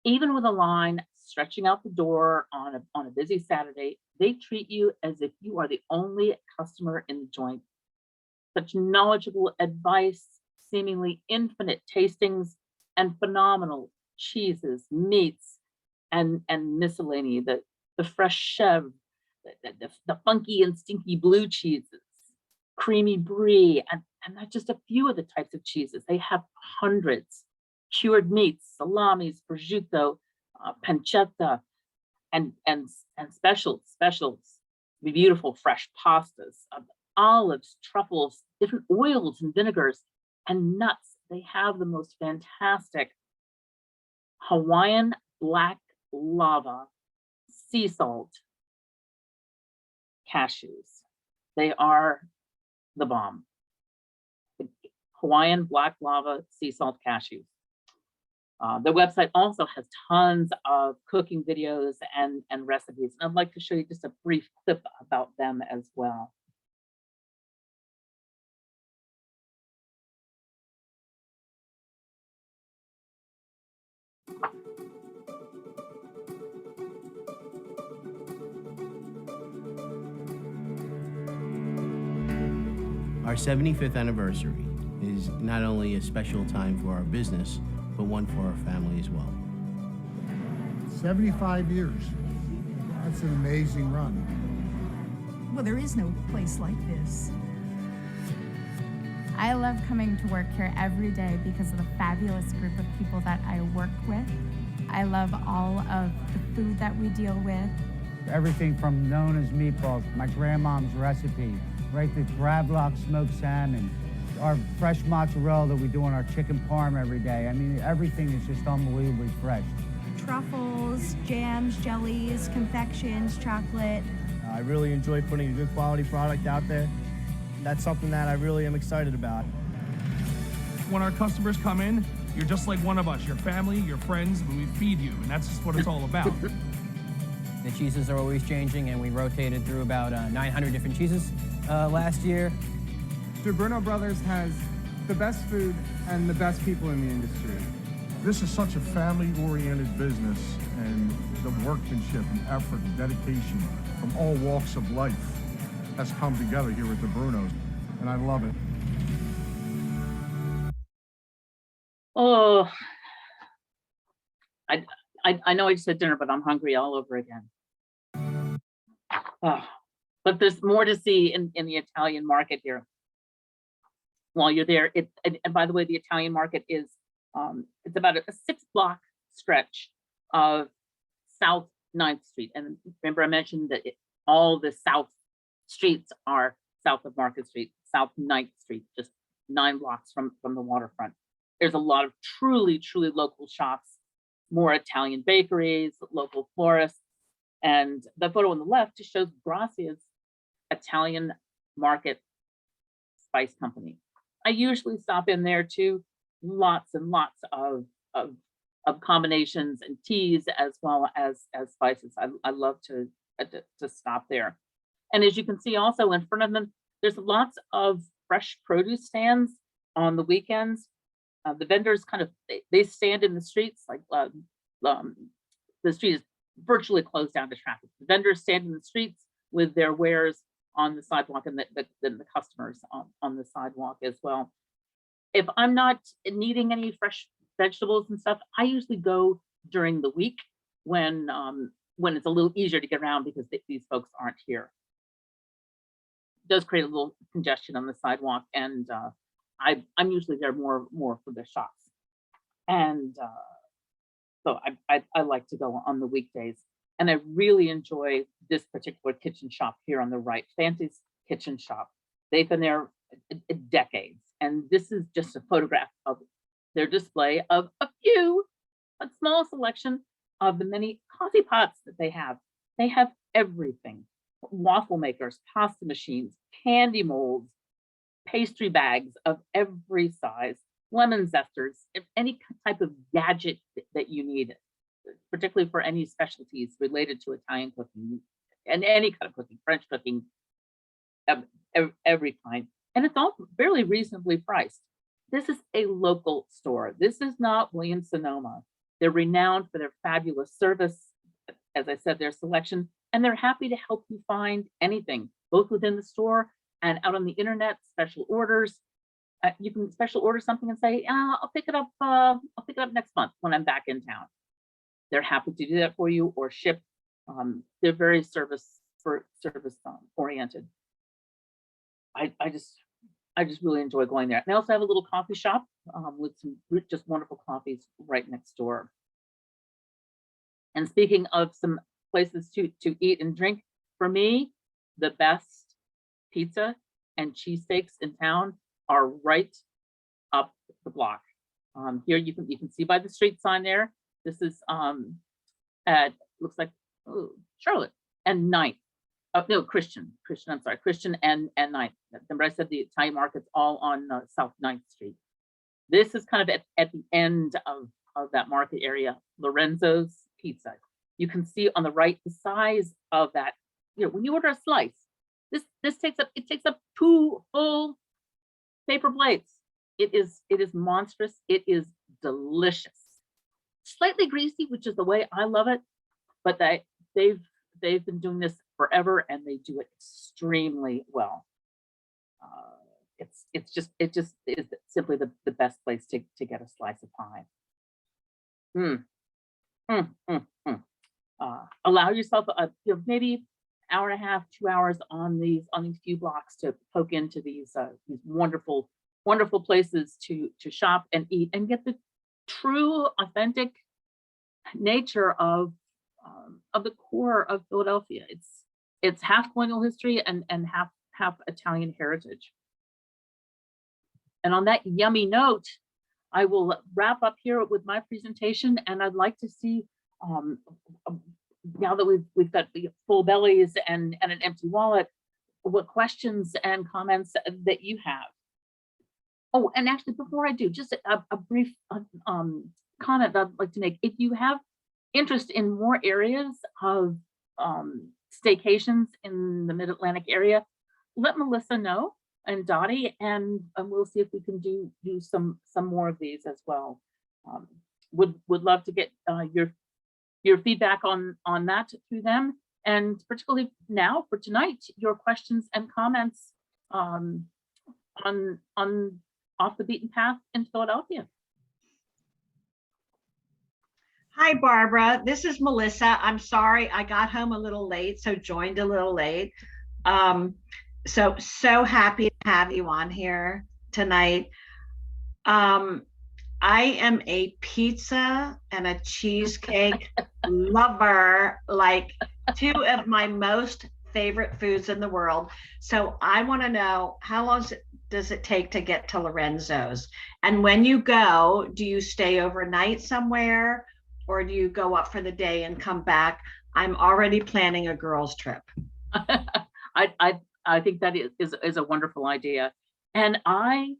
Even with a line stretching out the door on a busy Saturday. They treat you as if you are the only customer in the joint. Such knowledgeable advice, seemingly infinite tastings, and phenomenal cheeses, meats, and miscellany, the fresh chèvre, the funky and stinky blue cheeses, creamy brie, and not just a few of the types of cheeses. They have hundreds. Cured meats, salamis, prosciutto, pancetta, and specials, the beautiful fresh pastas, olives, truffles, different oils and vinegars, and nuts. They have the most fantastic Hawaiian black lava sea salt cashews. They are the bomb. The Hawaiian black lava sea salt cashews. The website also has tons of cooking videos and recipes. And I'd like to show you just a brief clip about them as well. Our 75th anniversary is not only a special time for our business, but one for our family as well. 75 years. That's an amazing run. Well, there is no place like this. I love coming to work here every day because of the fabulous group of people that I work with. I love all of the food that we deal with. Everything from known as meatballs, my grandmom's recipe, right to crab block smoked salmon, our fresh mozzarella that we do on our chicken parm every day. I mean, everything is just unbelievably fresh. Truffles, jams, jellies, confections, chocolate. I really enjoy putting a good quality product out there. That's something that I really am excited about. When our customers come in, you're just like one of us, your family, your friends, and we feed you, and that's just what it's all about. The cheeses are always changing, and we rotated through about 900 different cheeses last year. Di Bruno Brothers has the best food and the best people in the industry. This is such a family-oriented business, and the workmanship and effort and dedication from all walks of life has come together here at Di Bruno's, and I love it. Oh, I know I just had dinner, but I'm hungry all over again. Oh, but there's more to see in the Italian market here. While you're there, and by the way, the Italian market is it's about a 6-block stretch of South 9th Street. And remember, I mentioned that all the South streets are south of Market Street, South 9th Street, just 9 blocks from the waterfront. There's a lot of truly local shops, more Italian bakeries, local florists. And the photo on the left just shows Grazia's Italian Market Spice Company. I usually stop in there too. Lots and lots of combinations and teas as well as spices. I love to stop there. And as you can see also in front of them, there's lots of fresh produce stands on the weekends. The vendors kind of, they stand in the streets, like the street is virtually closed down to traffic. The vendors stand in the streets with their wares on the sidewalk, and then the customers on the sidewalk as well. If I'm not needing any fresh vegetables and stuff, I usually go during the week when it's a little easier to get around because these folks aren't here. It does create a little congestion on the sidewalk, and I'm usually there more for the shops. And so I like to go on the weekdays. And I really enjoy this particular kitchen shop here on the right, Fancy's Kitchen Shop. They've been there decades. And this is just a photograph of their display of a small selection of the many coffee pots that they have. They have everything: waffle makers, pasta machines, candy molds, pastry bags of every size, lemon zesters, any type of gadget that you need, particularly for any specialties related to Italian cooking and any kind of cooking, French cooking, every kind. And it's all fairly reasonably priced. This is a local store. This is not Williams-Sonoma. They're renowned for their fabulous service, as I said, their selection, and they're happy to help you find anything, both within the store and out on the internet, special orders. You can special order something and say, I'll pick it up next month when I'm back in town. They're happy to do that for you or ship. They're very service oriented. I just really enjoy going there. And they also have a little coffee shop with some just wonderful coffees right next door. And speaking of some places to eat and drink, for me, the best pizza and cheesesteaks in town are right up the block. Here you can see by the street sign there. This is at, looks like, Charlotte and 9th. No, Christian, I'm sorry, Christian and 9th. Remember I said the Italian market's all on South 9th Street. This is kind of at the end of that market area, Lorenzo's Pizza. You can see on the right the size of that. You know, when you order a slice, this takes up 2 full paper plates. It is monstrous. It is delicious. Slightly greasy, which is the way I love it, but they've been doing this forever and they do it extremely well. It just is simply the best place to get a slice of pie. Allow yourself maybe hour and a half, 2 hours on these few blocks to poke into these wonderful places to shop and eat and get the true, authentic nature of the core of Philadelphia. It's half colonial history and half Italian heritage. And on that yummy note, I will wrap up here with my presentation, and I'd like to see now that we've got full bellies and an empty wallet, what questions and comments that you have. Oh, and actually, before I do, just a brief comment that I'd like to make. If you have interest in more areas of staycations in the Mid-Atlantic area, let Melissa know and Dottie, and we'll see if we can do some more of these as well. Would love to get your feedback on that through them, and particularly now for tonight, your questions and comments on Off the Beaten Path in Philadelphia. Hi, Barbara. This is Melissa. I'm sorry I got home a little late, so joined a little late. So happy to have you on here tonight. I am a pizza and a cheesecake lover, like 2 of my most favorite foods in the world. So I want to know, how long does it take to get to Lorenzo's? And when you go, do you stay overnight somewhere, or do you go up for the day and come back? I'm already planning a girls' trip. I think that is a wonderful idea. And I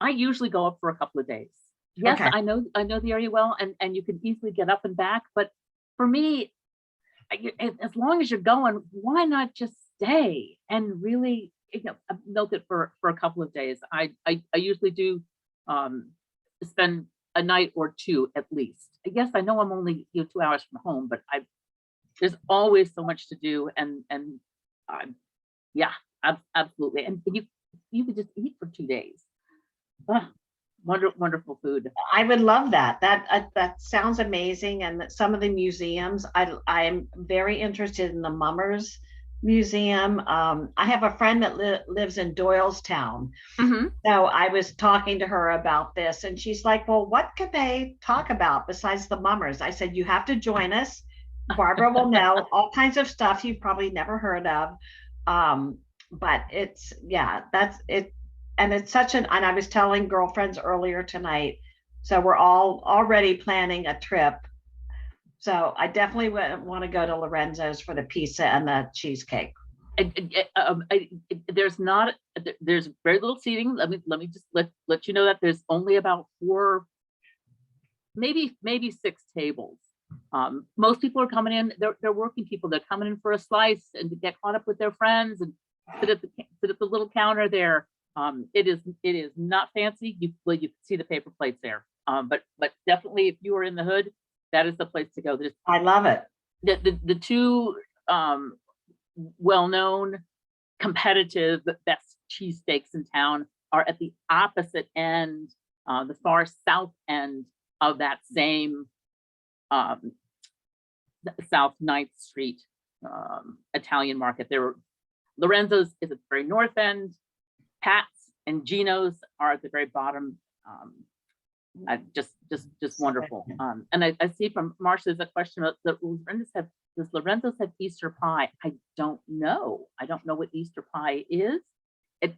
usually go up for a couple of days. Yes, okay. I know the area well, and you can easily get up and back. But for me, as long as you're going, why not just stay and really milk it for a couple of days? I usually do spend a night or 2 at least. I guess I know I'm only 2 hours from home, but there's always so much to do, and yeah, absolutely. And you could just eat for 2 days. Wonderful food. I would love that. That sounds amazing. And some of the museums, I am very interested in the Mummers Museum. I have a friend that lives in Doylestown. Mm-hmm. So I was talking to her about this, and she's like, well, what could they talk about besides the Mummers? I said, you have to join us. Barbara will know all kinds of stuff you've probably never heard of. But that's it. And it's such and I was telling girlfriends earlier tonight, so we're all already planning a trip. So I definitely want to go to Lorenzo's for the pizza and the cheesecake. There's very little seating. Let me just let you know that there's only about 4, maybe 6 tables. Most people are coming in. They're working people. They're coming in for a slice and to get caught up with their friends and sit at the little counter there. It is not fancy. You can see the paper plates there. But definitely, if you are in the hood that is the place to go. There's I love it. the two well-known competitive best cheesesteaks in town are at the opposite end, the far south end of that same South 9th Street Italian market. Lorenzo's is at the very north end. Pat's and Gino's are at the very bottom. Just wonderful. And I see from Marcia, there's a question about does Lorenzo's have Easter pie? I don't know. I don't know what Easter pie is. It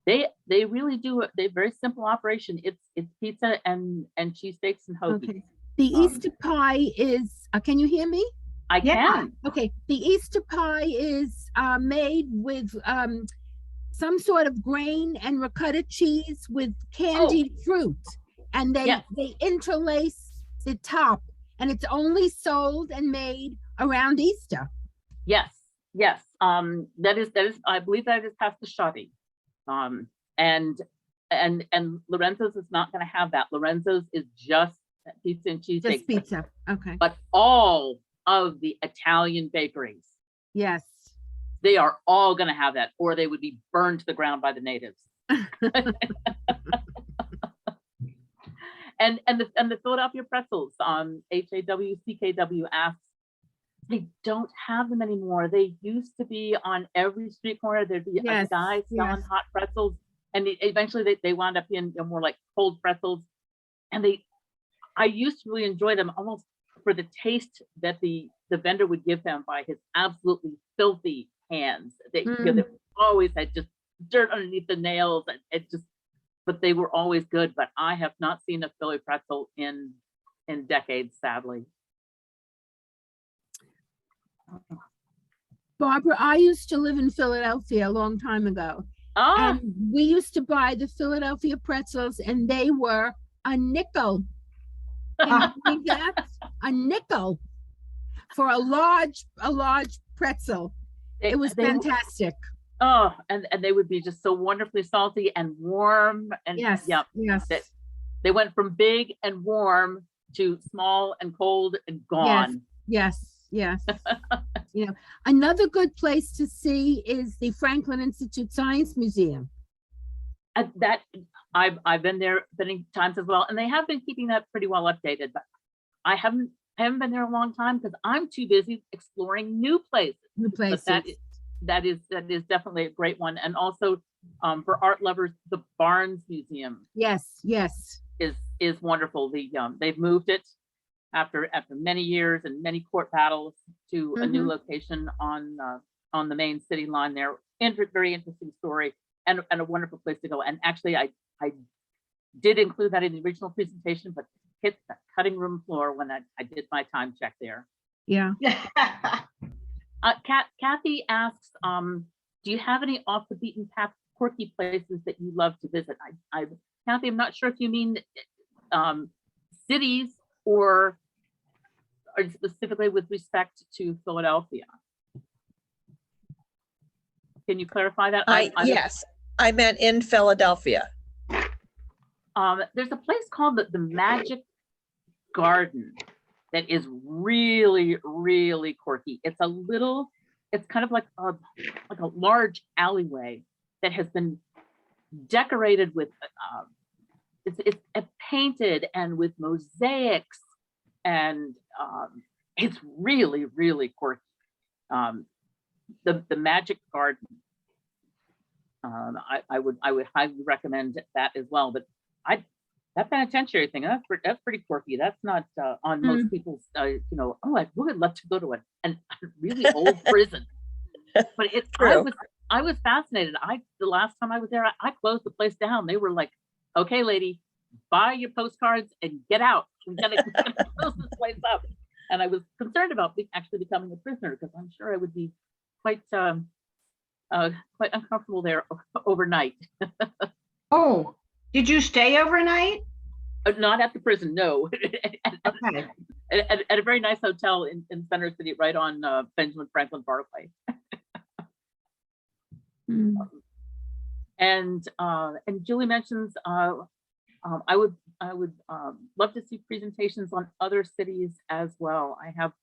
they really do a very simple operation. It's pizza and cheesesteaks and hoagies. Okay. The Easter pie is, can you hear me? I can. Okay. The Easter pie is made with some sort of grain and ricotta cheese with candied fruit. And they interlace the top, and it's only sold and made around Easter. Yes. That is I believe that is pastasciati. And Lorenzo's is not going to have that. Lorenzo's is just pizza and cheese. Just pizza. Okay. But all of the Italian bakeries, yes, they are all going to have that, or they would be burned to the ground by the natives. and the Philadelphia pretzels, HAWCKW asks, they don't have them anymore. They used to be on every street corner. There'd be a guy selling hot pretzels, and eventually they wound up being more like cold pretzels. And I used to really enjoy them almost for the taste that the vendor would give them by his absolutely filthy hands. They always had just dirt underneath the nails, and but they were always good. But I have not seen a Philly pretzel in decades, sadly. Barbara, I used to live in Philadelphia a long time ago. And we used to buy the Philadelphia pretzels, and they were a nickel. Can you believe that? A nickel for a large pretzel. It was fantastic. Oh, and they would be just so wonderfully salty and warm. And yes. They went from big and warm to small and cold and gone. Yes. You know, another good place to see is the Franklin Institute Science Museum. That I've been there many times as well, and they have been keeping that pretty well updated. But I haven't been there a long time because I'm too busy exploring new places. But that is definitely a great one. And also for art lovers, the Barnes Museum. Yes. Is wonderful. They've moved it after many years and many court battles to a new location on the main city line there. Very interesting story and a wonderful place to go. And actually, I did include that in the original presentation, but hit the cutting room floor when I did my time check there. Yeah. Kathy asks, do you have any off the beaten path quirky places that you love to visit? Kathy, I'm not sure if you mean cities or specifically with respect to Philadelphia. Can you clarify that? Yes, I meant in Philadelphia. There's a place called the Magic Garden that is really, really quirky. It's kind of like a large alleyway that has been decorated with, it's painted and with mosaics, and it's really, really quirky. The Magic Garden. I would highly recommend that as well. But that penitentiary thing, that's pretty quirky. That's not on most people's I would love to go to a really old prison. But I was fascinated. The last time I was there, I closed the place down. They were like, okay, lady, buy your postcards and get out. We gotta close this place up. And I was concerned about actually becoming a prisoner, because I'm sure I would be quite uncomfortable there overnight. Oh, did you stay overnight? Not at the prison, no. Okay. At a very nice hotel in Center City, right on Benjamin Franklin Parkway. And Julie mentions I would love to see presentations on other cities as well. I have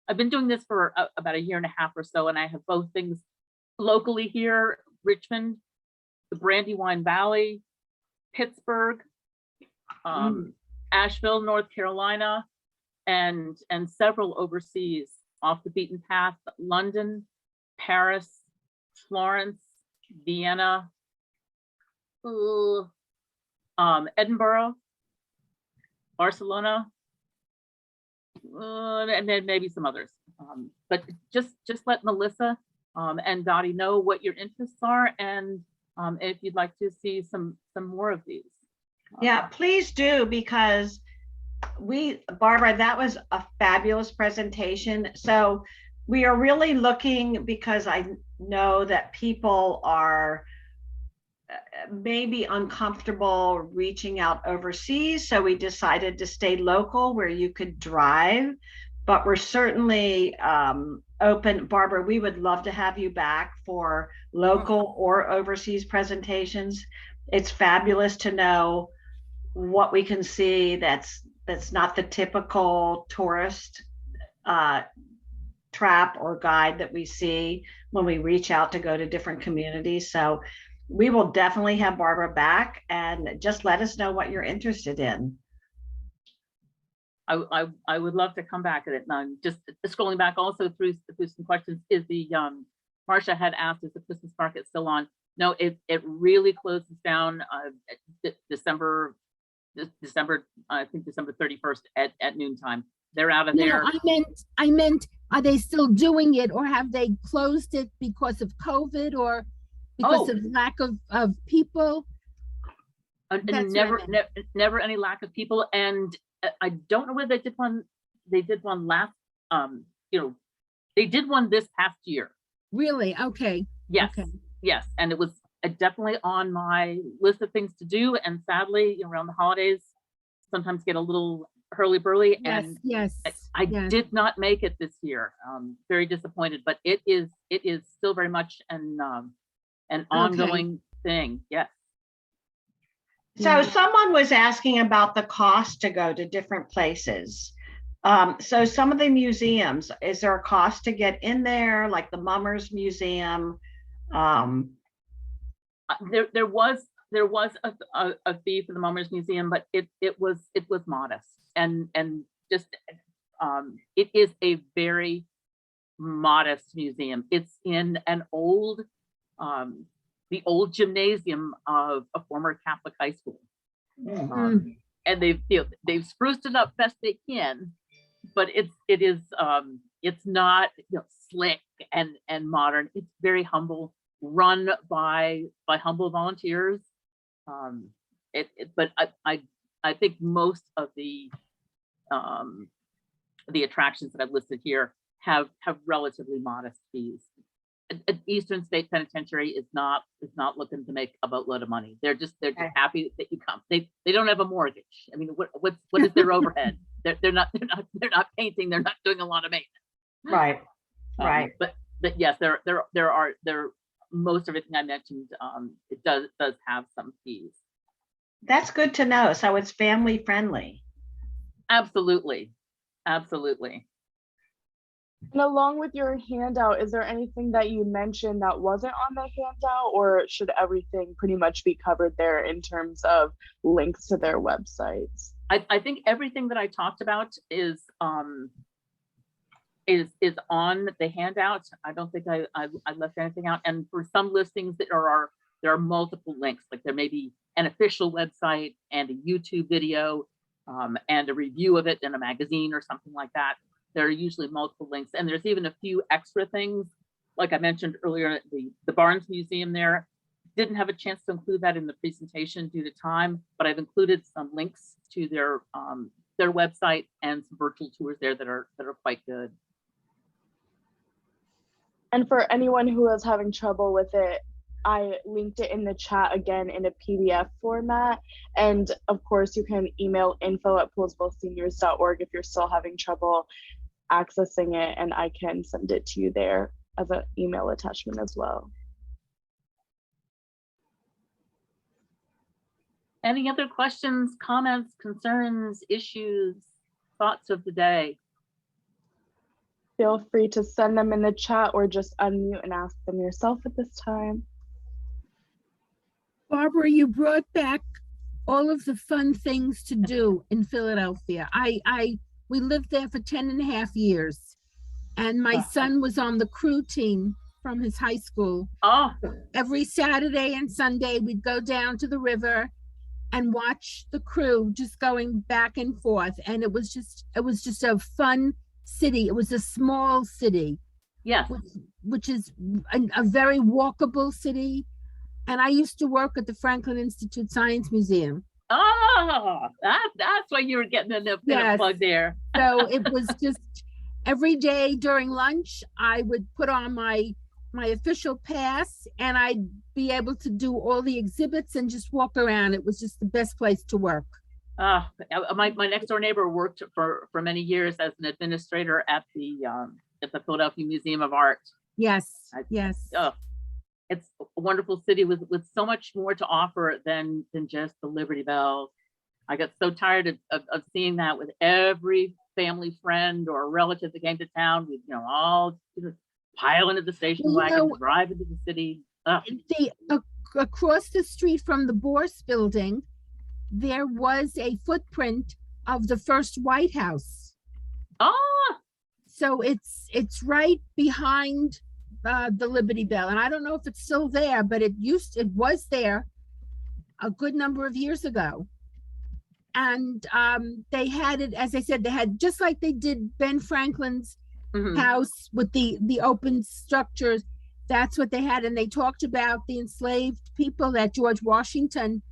I've been doing this for about a year and a half or so, and I have both things locally here, Richmond, the Brandywine Valley, Pittsburgh, Asheville, North Carolina, and several overseas off the beaten path, London, Paris, Florence, Vienna, Edinburgh, Barcelona, and then maybe some others. But just let Melissa and Dottie know what your interests are, and if you'd like to see some more of these. Yeah, please do, because Barbara, that was a fabulous presentation. So we are really looking, because I know that people are maybe uncomfortable reaching out overseas. So we decided to stay local where you could drive, but we're certainly open. Barbara, we would love to have you back for local or overseas presentations. It's fabulous to know what we can see that's not the typical tourist trap or guide that we see when we reach out to go to different communities. So we will definitely have Barbara back, and just let us know what you're interested in. I would love to come back at it. Now, just scrolling back also through some questions, is the Marcia had asked, is the Christmas market still on? No, it really closes down December, I think December 31st at noontime. They're out of there. I meant, are they still doing it, or have they closed it because of COVID or because of lack of people? Never any lack of people. And I don't know whether they did one. They did one last. They did one this past year. Really? Okay. Yes. Okay. Yes, and it was definitely on my list of things to do. And sadly, around the holidays, sometimes get a little hurly-burly. Yes, and yes. I did not make it this year. Very disappointed, but it is still very much an ongoing thing. Yes. So someone was asking about the cost to go to different places. So some of the museums, is there a cost to get in there, like the Mummers Museum? There was a fee for the Mummers Museum, but it was modest, and just it is a very modest museum. It's in an old the old gymnasium of a former Catholic high school. And they've spruced it up best they can, but it's not slick and modern. It's very humble, run by humble volunteers. But I think most of the attractions that I've listed here have relatively modest fees. Eastern State Penitentiary is not looking to make a boatload of money. They're just happy that you come. They don't have a mortgage. I mean, what is their overhead? They're not painting. They're not doing a lot of maintenance. Right. Right. But yes, there are most everything I mentioned. It does have some fees. That's good to know. So it's family friendly. Absolutely. Absolutely. And along with your handout, is there anything that you mentioned that wasn't on the handout, or should everything pretty much be covered there in terms of links to their websites? I think everything that I talked about is on the handout. I don't think I left anything out. And for some listings that there are multiple links, like there may be an official website and a YouTube video and a review of it in a magazine or something like that. There are usually multiple links, and there's even a few extra things. Like I mentioned earlier, the Barnes Museum there, didn't have a chance to include that in the presentation due to time, but I've included some links to their website and some virtual tours there that are quite good. And for anyone who is having trouble with it, I linked it in the chat again in a PDF format. And of course, you can email info@poolesvilleseniors.org if you're still having trouble accessing it, and I can send it to you there as an email attachment as well. Any other questions, comments, concerns, issues, thoughts of the day? Feel free to send them in the chat or just unmute and ask them yourself at this time. Barbara, you brought back all of the fun things to do in Philadelphia. We lived there for 10.5 years, and my son was on the crew team from his high school. Oh, every Saturday and Sunday we'd go down to the river and watch the crew just going back and forth, and it was just a fun city. It was a small city, yes, which is a very walkable city. And I used to work at the Franklin Institute Science Museum. Oh, that's why you were getting in a plug there. So it was just every day during lunch, I would put on my official pass and I'd be able to do all the exhibits and just walk around. It was just the best place to work. My next door neighbor worked for many years as an administrator at the Philadelphia Museum of Art. Yes, yes. Oh, it's a wonderful city with so much more to offer than just the Liberty Bell. I got so tired of seeing that with every family friend or relative that came to town. We'd all pile into the station wagon, drive into the city. Across the street from the Bourse building, there was a footprint of the first White House. So it's right behind the Liberty Bell, and I don't know if it's still there, but it was there a good number of years ago. And they had it, as I said, they had, just like they did Ben Franklin's house with the open structures, that's what they had. And they talked about the enslaved people that George Washington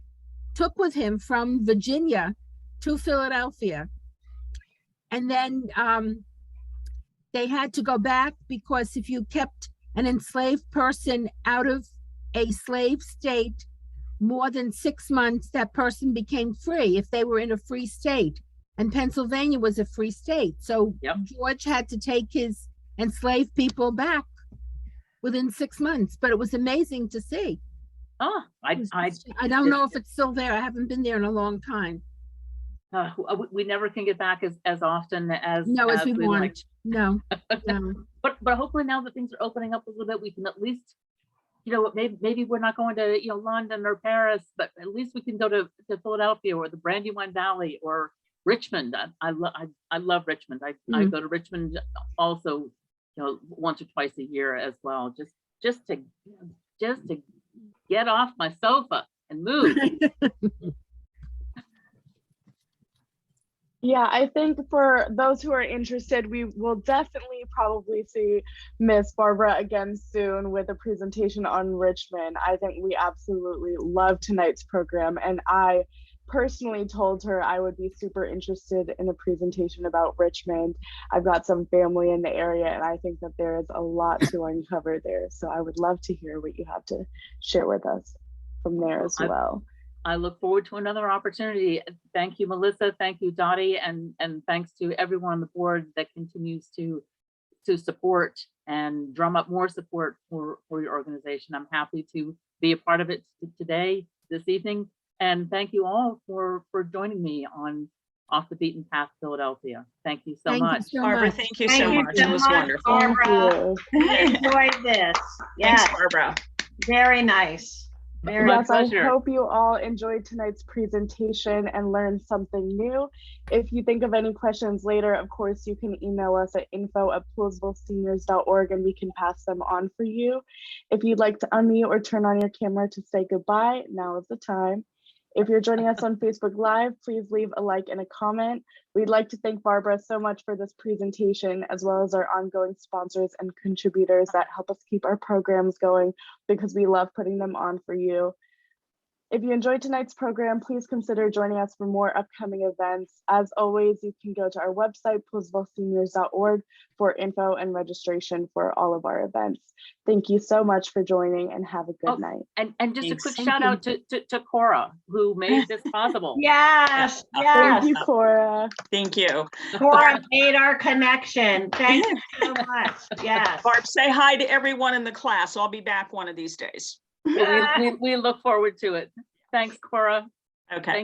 took with him from Virginia to Philadelphia. And then they had to go back, because if you kept an enslaved person out of a slave state more than 6 months, that person became free if they were in a free state. And Pennsylvania was a free state. So George had to take his enslaved people back within 6 months. But it was amazing to see. I don't know if it's still there. I haven't been there in a long time. We never can get back as often as we want. Like. No. But hopefully now that things are opening up a little bit, we can at least, maybe we're not going to London or Paris, but at least we can go to Philadelphia or the Brandywine Valley or Richmond. I love Richmond. I go to Richmond also, once or twice a year as well, just to get off my sofa and move. Yeah, I think for those who are interested, we will definitely probably see Miss Barbara again soon with a presentation on Richmond. I think we absolutely love tonight's program, and I personally told her I would be super interested in a presentation about Richmond. I've got some family in the area, and I think that there is a lot to uncover there. So I would love to hear what you have to share with us from there as well. I look forward to another opportunity. Thank you, Melissa. Thank you, Dottie, and thanks to everyone on the board that continues to support and drum up more support for your organization. I'm happy to be a part of it today, this evening, and thank you all for joining me on Off the Beaten Path Philadelphia. Thank you so much. Barbara, thank you so much. It was wonderful. Barbara. I enjoyed this. Yes. Thanks, Barbara. Very nice. Yes, I hope you all enjoyed tonight's presentation and learned something new. If you think of any questions later, of course, you can email us at info@poolesvilleseniors.org and we can pass them on for you. If you'd like to unmute or turn on your camera to say goodbye, now is the time. If you're joining us on Facebook Live, please leave a like and a comment. We'd like to thank Barbara so much for this presentation, as well as our ongoing sponsors and contributors that help us keep our programs going, because we love putting them on for you. If you enjoyed tonight's program, please consider joining us for more upcoming events. As always, you can go to our website, poolesvilleseniors.org, for info and registration for all of our events. Thank you so much for joining, and have a good night. And just a quick shout out to Cora, who made this possible. Yes. Thank you, Cora. Thank you. Cora made our connection. Thank you so much. Yes. Barb, say hi to everyone in the class. I'll be back one of these days. We look forward to it. Thanks, Cora. Okay.